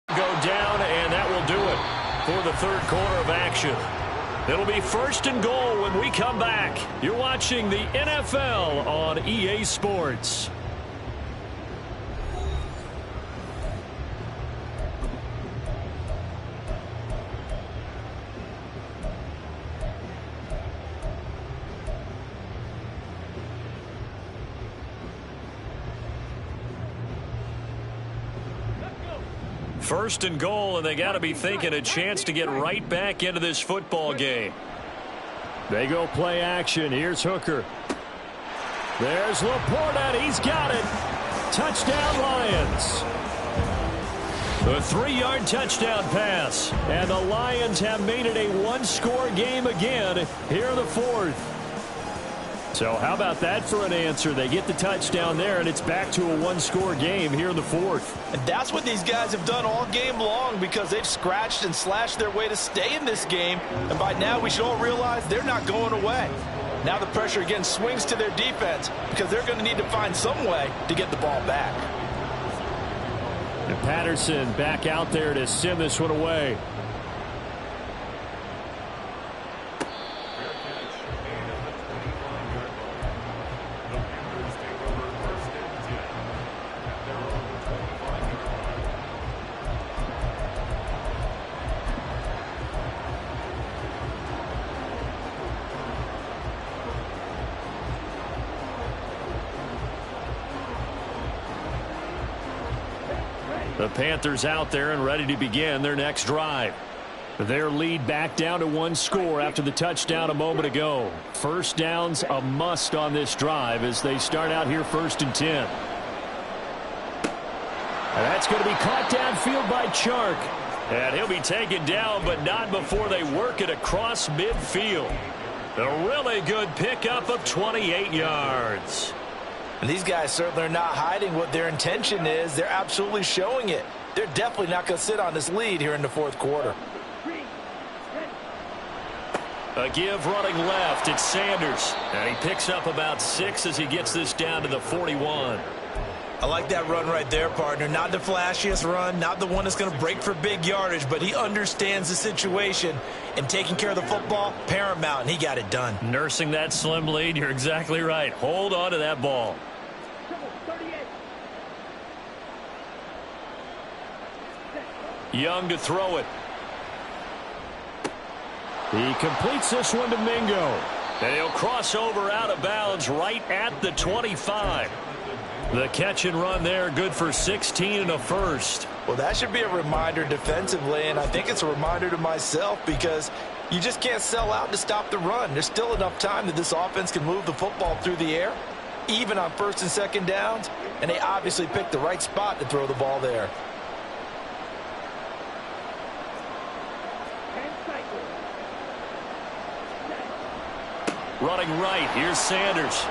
Go down, and that will do it for the 3rd quarter of action. It'll be 1st and goal when we come back. You're watching the NFL on EA Sports. First and goal, and they got to be thinking a chance to get right back into this football game. They go play action. Here's Hooker. There's Laporta. He's got it. Touchdown, Lions. A 3-yard touchdown pass. And the Lions have made it a one-score game again here in the fourth. So how about that for an answer? They get the touchdown there, and it's back to a one-score game here in the fourth. And that's what these guys have done all game long, because they've scratched and slashed their way to stay in this game. And by now we should all realize they're not going away. Now the pressure again swings to their defense, because they're going to need to find some way to get the ball back. And Patterson back out there to send this one away. The Panthers out there and ready to begin their next drive. Their lead back down to one score after the touchdown a moment ago. First down's a must on this drive as they start out here 1st and 10. And that's going to be caught downfield by Chark. And he'll be taken down, but not before they work it across midfield. A really good pickup of 28 yards. And these guys certainly are not hiding what their intention is. They're absolutely showing it. They're definitely not going to sit on this lead here in the fourth quarter. A give running left. It's Sanders. And he picks up about 6 as he gets this down to the 41. I like that run right there, partner. Not the flashiest run, not the one that's going to break for big yardage, but he understands the situation, and taking care of the football, paramount, and he got it done. Nursing that slim lead, you're exactly right. Hold on to that ball. Young to throw it. He completes this one to Mingo. And he'll cross over out of bounds right at the 25. The catch and run there, good for 16 and a first. Well, that should be a reminder defensively, and I think it's a reminder to myself, because you just can't sell out to stop the run. There's still enough time that this offense can move the football through the air, even on 1st and 2nd downs, and they obviously picked the right spot to throw the ball there. Running right, here's Sanders.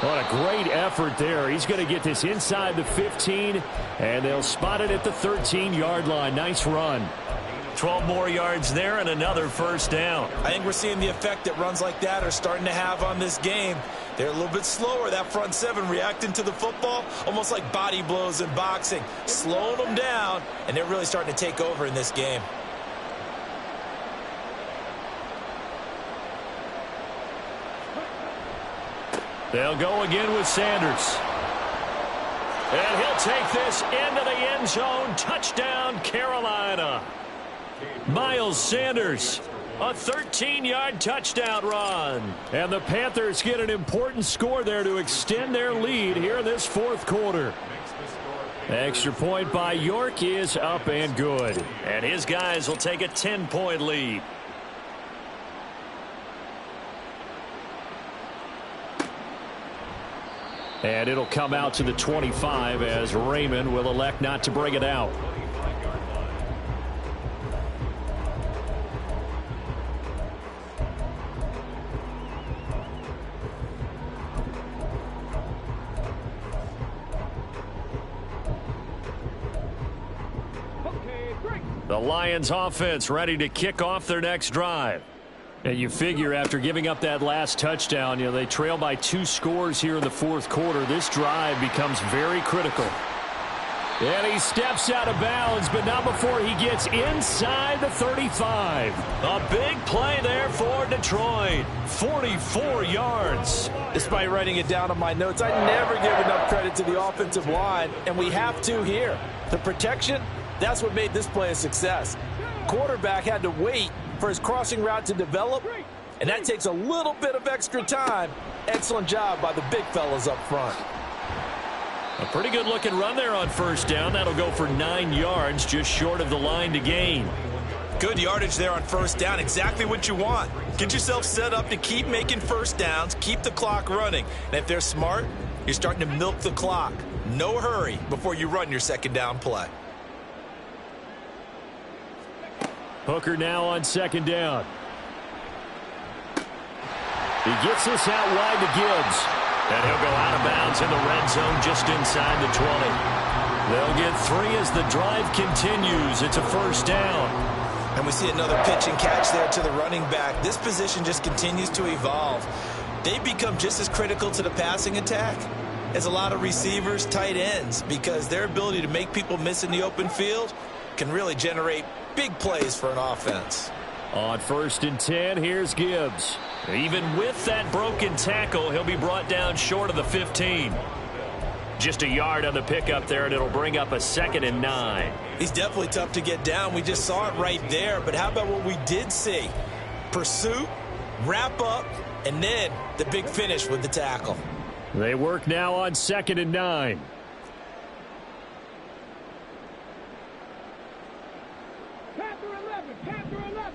What a great effort there. He's going to get this inside the 15, and they'll spot it at the 13-yard line. Nice run. 12 more yards there and another first down. I think we're seeing the effect that runs like that are starting to have on this game. They're a little bit slower, that front seven, reacting to the football, almost like body blows in boxing, slowing them down, and they're really starting to take over in this game. They'll go again with Sanders. And he'll take this into the end zone. Touchdown, Carolina. Miles Sanders, a 13-yard touchdown run. And the Panthers get an important score there to extend their lead here in this fourth quarter. Extra point by York is up and good. And his guys will take a 10-point lead. And it'll come out to the 25 as Raymond will elect not to bring it out. The Lions offense ready to kick off their next drive. And you figure after giving up that last touchdown, they trail by 2 scores here in the fourth quarter. This drive becomes very critical. And he steps out of bounds, but not before he gets inside the 35. A big play there for Detroit. 44 yards. Despite writing it down on my notes, I never give enough credit to the offensive line, and we have to here. The protection, that's what made this play a success. Quarterback had to wait for his crossing route to develop, and that takes a little bit of extra time. Excellent job by the big fellas up front. A pretty good looking run there on first down. That'll go for 9 yards, just short of the line to gain. Good yardage there on first down. Exactly what you want. Get yourself set up to keep making first downs, keep the clock running. And if they're smart, you're starting to milk the clock. No hurry before you run your second down play. Hooker now on second down. He gets this out wide to Gibbs. And he'll go out of bounds in the red zone just inside the 20. They'll get 3 as the drive continues. It's a first down. And we see another pitch and catch there to the running back. This position just continues to evolve. They become just as critical to the passing attack as a lot of receivers, tight ends, because their ability to make people miss in the open field can really generate big plays for an offense. On 1st and 10, here's Gibbs. Even with that broken tackle, he'll be brought down short of the 15. Just a yard on the pickup there, and it'll bring up a 2nd and 9. He's definitely tough to get down. We just saw it right there. But how about what we did see? Pursuit, wrap up, and then the big finish with the tackle. They work now on 2nd and 9. Panther 11, Panther 11.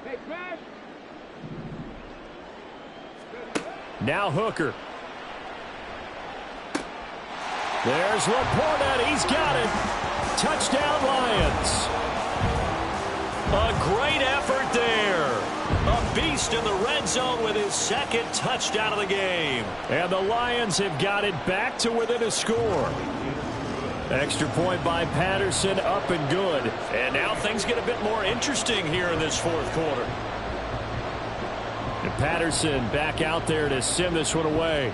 Hey, crash. Now Hooker. There's Laporta. He's got it. Touchdown, Lions. A great effort there. A beast in the red zone with his 2nd touchdown of the game. And the Lions have got it back to within a score. Extra point by Patterson, up and good. And now things get a bit more interesting here in this 4th quarter. And Patterson back out there to send this one away.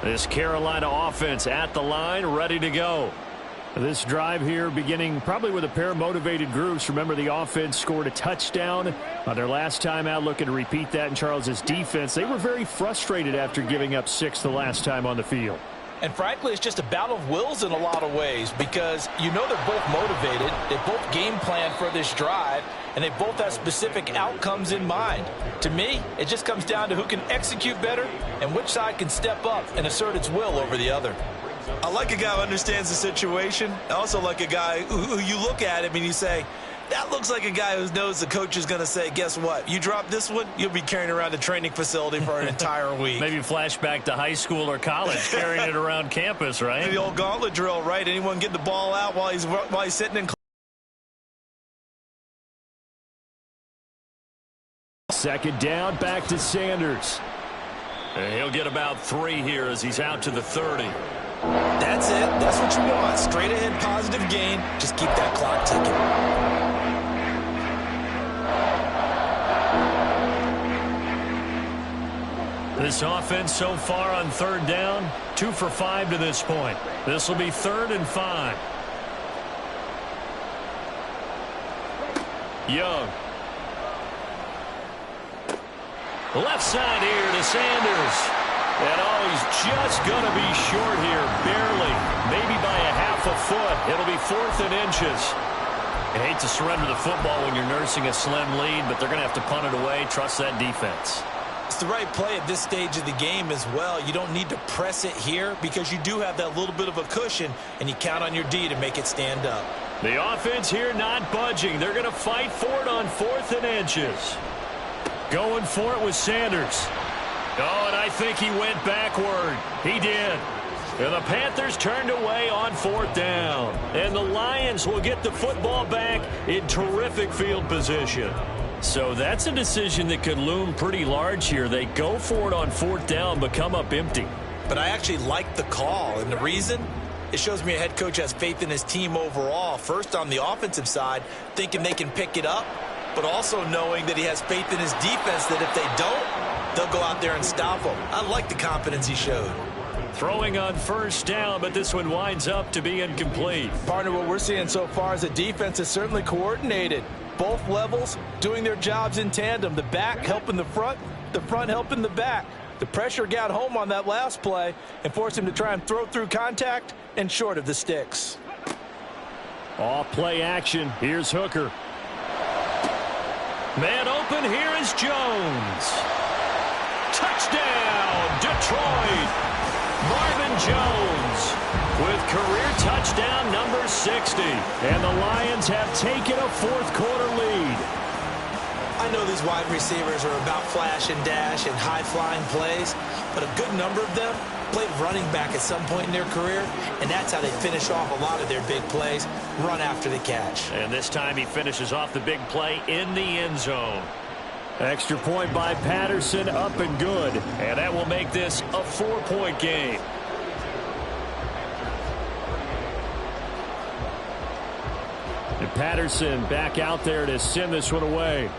This Carolina offense at the line, ready to go. This drive here beginning probably with a pair of motivated groups. Remember, the offense scored a touchdown on their last time out, looking to repeat that in Charles's defense. They were very frustrated after giving up 6 the last time on the field. And frankly, it's just a battle of wills in a lot of ways, because you know they're both motivated. They both game plan for this drive, and they both have specific outcomes in mind. To me, it just comes down to who can execute better and which side can step up and assert its will over the other. I like a guy who understands the situation. I also like a guy who you look at him and you say, that looks like a guy who knows the coach is going to say, guess what? You drop this one, you'll be carrying around the training facility for an entire week. Maybe flashback to high school or college, carrying it around campus, right? The old gauntlet drill, right? Anyone get the ball out while he's sitting in class? 2nd down, back to Sanders. And he'll get about 3 here as he's out to the 30. That's it. That's what you want. Straight ahead, positive gain. Just keep that clock ticking. This offense so far on 3rd down, 2 for 5 to this point. This will be 3rd and 5. Young. Left side here to Sanders. And he's just going to be short here, barely, maybe by a half a foot. It'll be 4th and inches. I hate to surrender the football when you're nursing a slim lead, but they're going to have to punt it away. Trust that defense. It's the right play at this stage of the game as well. You don't need to press it here because you do have that little bit of a cushion, and you count on your D to make it stand up. The offense here not budging. They're going to fight for it on 4th and inches. Going for it with Sanders. Oh, and I think he went backward. He did. And the Panthers turned away on 4th down. And the Lions will get the football back in terrific field position. So that's a decision that could loom pretty large here. They go for it on 4th down, but come up empty. But I actually like the call. And the reason? It shows me a head coach has faith in his team overall. First, on the offensive side, thinking they can pick it up, but also knowing that he has faith in his defense that if they don't, they'll go out there and stop him. I like the confidence he showed. Throwing on 1st down, but this one winds up to be incomplete. Partner, what we're seeing so far is the defense is certainly coordinated. Both levels doing their jobs in tandem. The back helping the front, The front helping the back. The pressure got home on that last play and forced him to try and throw through contact and short of the sticks. Off play action. Here's Hooker. Man open. Here is Jones. Touchdown, Detroit. Marvin Jones with career touchdown number 60. And the Lions have taken a fourth-quarter lead. I know these wide receivers are about flash and dash and high-flying plays, but a good number of them played running back at some point in their career, and that's how they finish off a lot of their big plays, run after the catch. And this time he finishes off the big play in the end zone. Extra point by Patterson, up and good. And that will make this a 4-point game. And Patterson back out there to send this one away.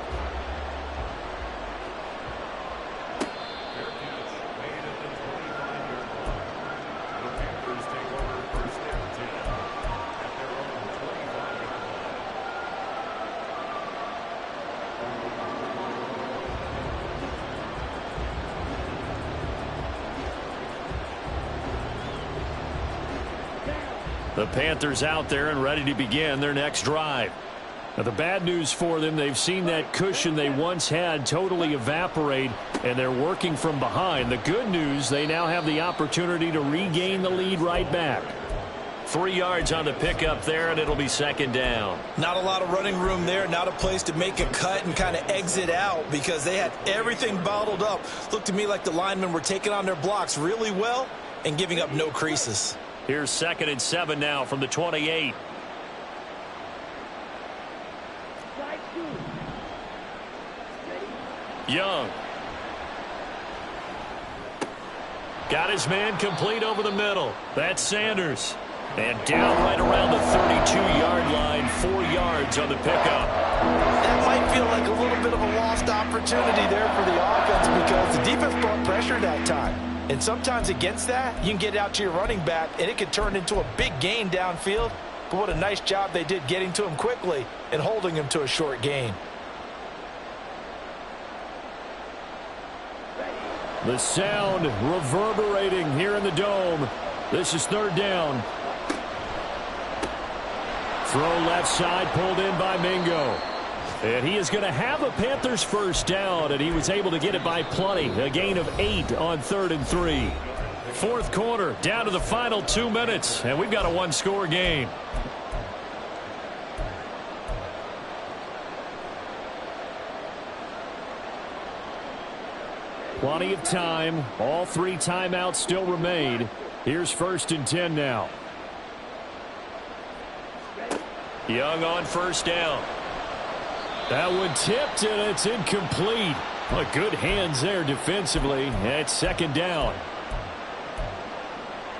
The Panthers out there and ready to begin their next drive. Now, the bad news for them, they've seen that cushion they once had totally evaporate, and they're working from behind. The good news, they now have the opportunity to regain the lead right back. 3 yards on the pickup there, and it'll be second down. Not a lot of running room there, not a place to make a cut and kind of exit out because they had everything bottled up. Looked to me like the linemen were taking on their blocks really well and giving up no creases. Here's 2nd and 7 now from the 28. Young. Got his man complete over the middle. That's Sanders. And down right around the 32-yard line, 4 yards on the pickup. That might feel like a little bit of a lost opportunity there for the offense because the defense brought pressure that time. And sometimes against that, you can get out to your running back, and it could turn into a big gain downfield. But what a nice job they did getting to him quickly and holding him to a short gain. The sound reverberating here in the dome. This is 3rd down. Throw left side, pulled in by Mingo. And he is going to have a Panthers first down, and he was able to get it by plenty. A gain of 8 on 3rd and 3. 4th quarter, down to the final 2 minutes, and we've got a 1-score game. Plenty of time. All 3 timeouts still remain. Here's 1st and 10 now. Young on first down. That one tipped, and it's incomplete. But good hands there defensively. It's 2nd down.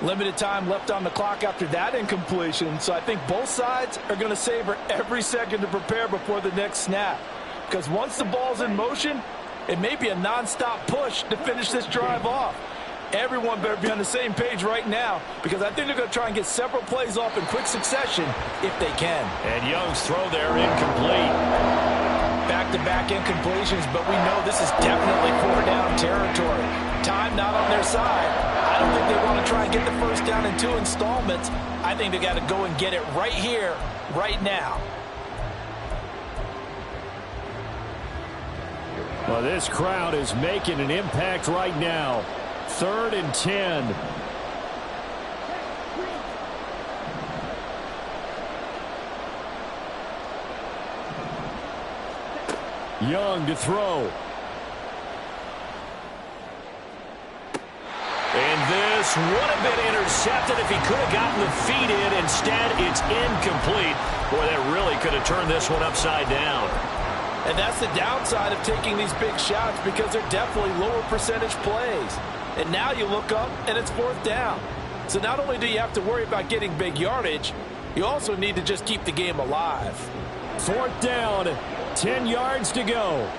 Limited time left on the clock after that incompletion, so I think both sides are going to savor every second to prepare before the next snap. Because once the ball's in motion, it may be a nonstop push to finish this drive off. Everyone better be on the same page right now because I think they're going to try and get several plays off in quick succession if they can. And Young's throw there incomplete. Back-to-back incompletions, but we know this is definitely 4-down territory. Time not on their side. I don't think they want to try and get the first down in 2 installments. I think they got to go and get it right here, right now. Well, this crowd is making an impact right now. 3rd and 10. Young to throw. And this would have been intercepted if he could have gotten the feet in. Instead, it's incomplete. Boy, that really could have turned this one upside down. And that's the downside of taking these big shots because they're definitely lower percentage plays. And now you look up, and it's 4th down. So not only do you have to worry about getting big yardage, you also need to just keep the game alive. 4th down, 10 yards to go.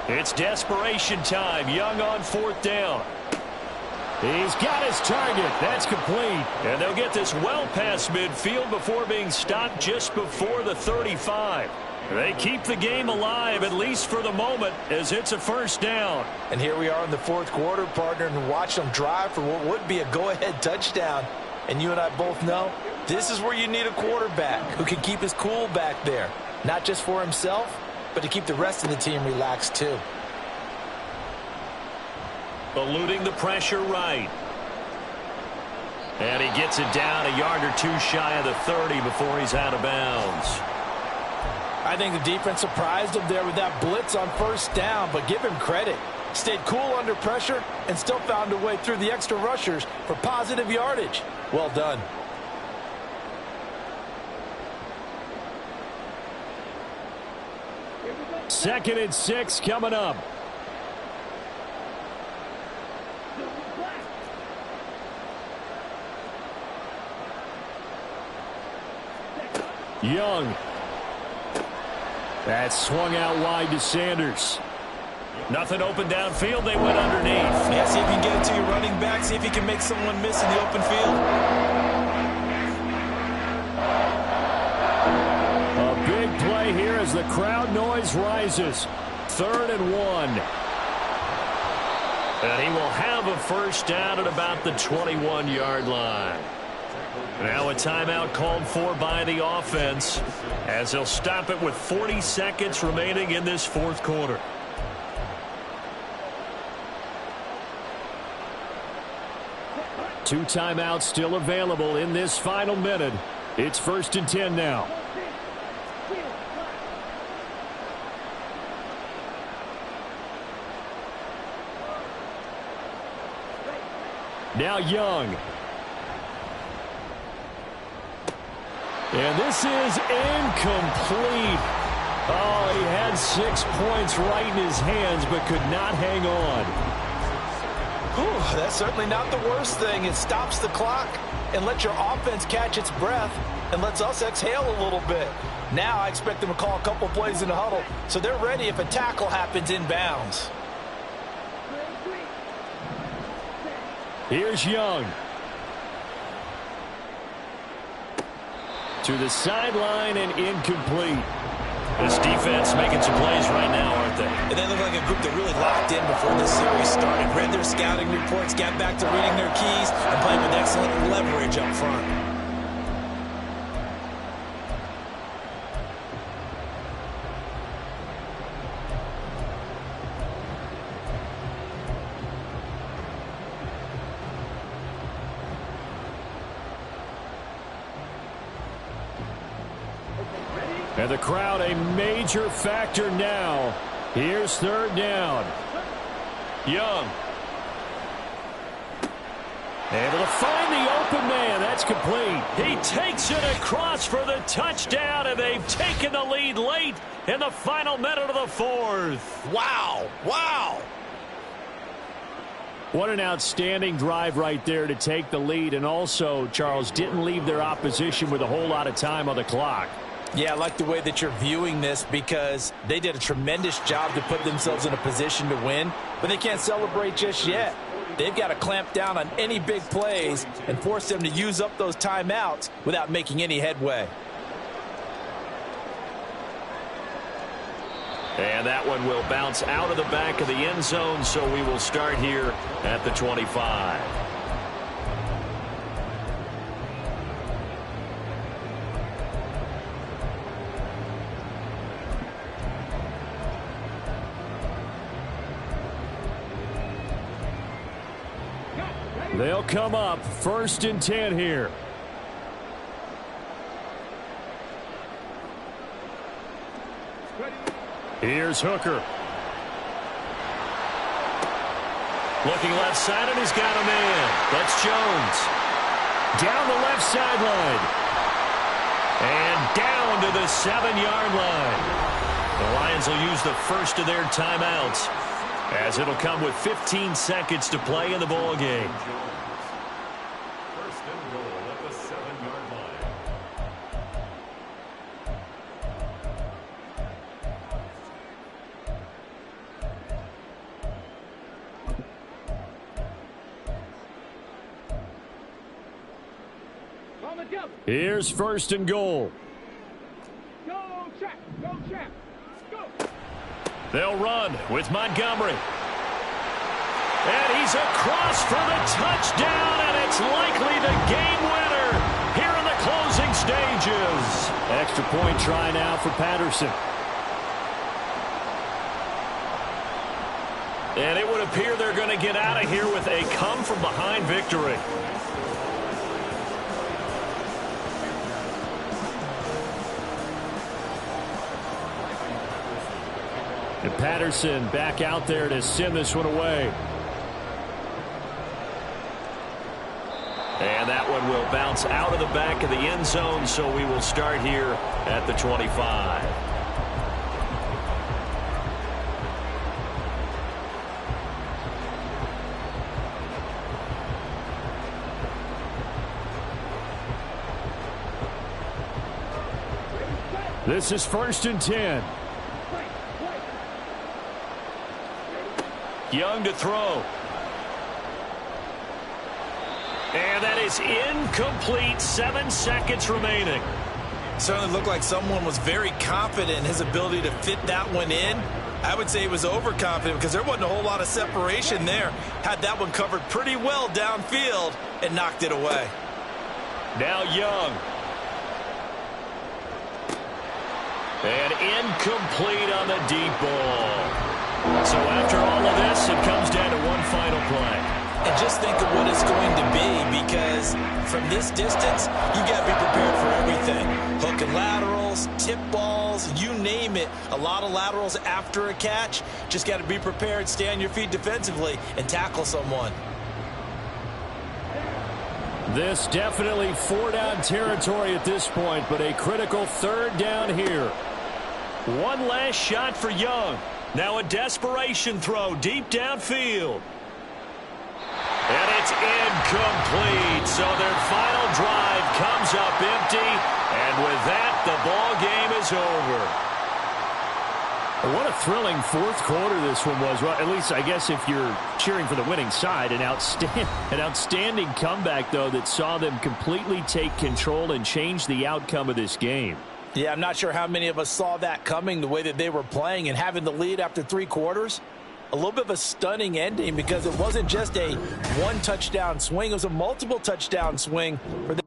It's desperation time. Young on 4th down. He's got his target. That's complete. And they'll get this well past midfield before being stopped just before the 35. They keep the game alive, at least for the moment, as it's a first down. And here we are in the fourth quarter, partner, and watch them drive for what would be a go-ahead touchdown. And you and I both know this is where you need a quarterback who can keep his cool back there, not just for himself, but to keep the rest of the team relaxed too. Eluding the pressure right. And he gets it down a yard or two shy of the 30 before he's out of bounds. I think the defense surprised him there with that blitz on first down, but give him credit. Stayed cool under pressure and still found a way through the extra rushers for positive yardage. Well done. Second and 6 coming up. Young. That swung out wide to Sanders. Nothing open downfield. They went underneath. Yeah, see if you can get it to your running back. See if you can make someone miss in the open field. A big play here as the crowd noise rises. 3rd and 1. And he will have a first down at about the 21-yard line. Now a timeout called for by the offense as they'll stop it with 40 seconds remaining in this fourth quarter. Two timeouts still available in this final minute. It's 1st and 10 now. Now Young. And this is incomplete. Oh, he had 6 points right in his hands but could not hang on. Whew, that's certainly not the worst thing. It stops the clock and lets your offense catch its breath and lets us exhale a little bit. Now I expect them to call a couple plays in the huddle so they're ready if a tackle happens inbounds. Here's Young. To the sideline and incomplete. This defense making some plays right now, aren't they? And they look like a group that really locked in before this series started. Read their scouting reports, got back to reading their keys, and playing with excellent leverage up front. And the crowd a major factor now. Here's 3rd down. Young. Able to find the open man. That's complete. He takes it across for the touchdown, and they've taken the lead late in the final minute of the fourth. Wow. Wow. What an outstanding drive right there to take the lead, and also, Charles, didn't leave their opposition with a whole lot of time on the clock. Yeah, I like the way that you're viewing this because they did a tremendous job to put themselves in a position to win, but they can't celebrate just yet. They've got to clamp down on any big plays and force them to use up those timeouts without making any headway. And that one will bounce out of the back of the end zone, so we will start here at the 25. They'll come up 1st and 10 here. Here's Hooker. Looking left side, and he's got a man. That's Jones. Down the left sideline. And down to the 7-yard line. The Lions will use the first of their timeouts, as it'll come with 15 seconds to play in the ball game. First and goal at the 7-yard line. together. Here's first and goal. Go, Chap. Go, Chap. Go. They'll run with Montgomery. And he's across for the touchdown, and it's likely the game winner here in the closing stages. Extra point try now for Patterson. And it would appear they're going to get out of here with a come-from-behind victory. And Patterson back out there to send this one away. And that one will bounce out of the back of the end zone, so we will start here at the 25. This is first and 10. Young to throw. And that is incomplete. 7 seconds remaining. Certainly looked like someone was very confident in his ability to fit that one in. I would say he was overconfident because there wasn't a whole lot of separation there. Had that one covered pretty well downfield and knocked it away. Now Young. And incomplete on the deep ball. So after all of this, it comes down to one final play. And just think of what it's going to be, because from this distance, you got to be prepared for everything. Hook and laterals, tip balls, you name it. A lot of laterals after a catch. Just got to be prepared, stay on your feet defensively, and tackle someone. This definitely 4-down territory at this point, but a critical 3rd down here. One last shot for Young. Now a desperation throw deep downfield. And it's incomplete. So their final drive comes up empty. And with that, the ball game is over. What a thrilling 4th quarter this one was. Well, at least, I guess, if you're cheering for the winning side. An outstanding comeback, though, that saw them completely take control and change the outcome of this game. Yeah, I'm not sure how many of us saw that coming, the way that they were playing and having the lead after 3 quarters. A little bit of a stunning ending because it wasn't just a 1 touchdown swing. It was a multiple touchdown swing for them.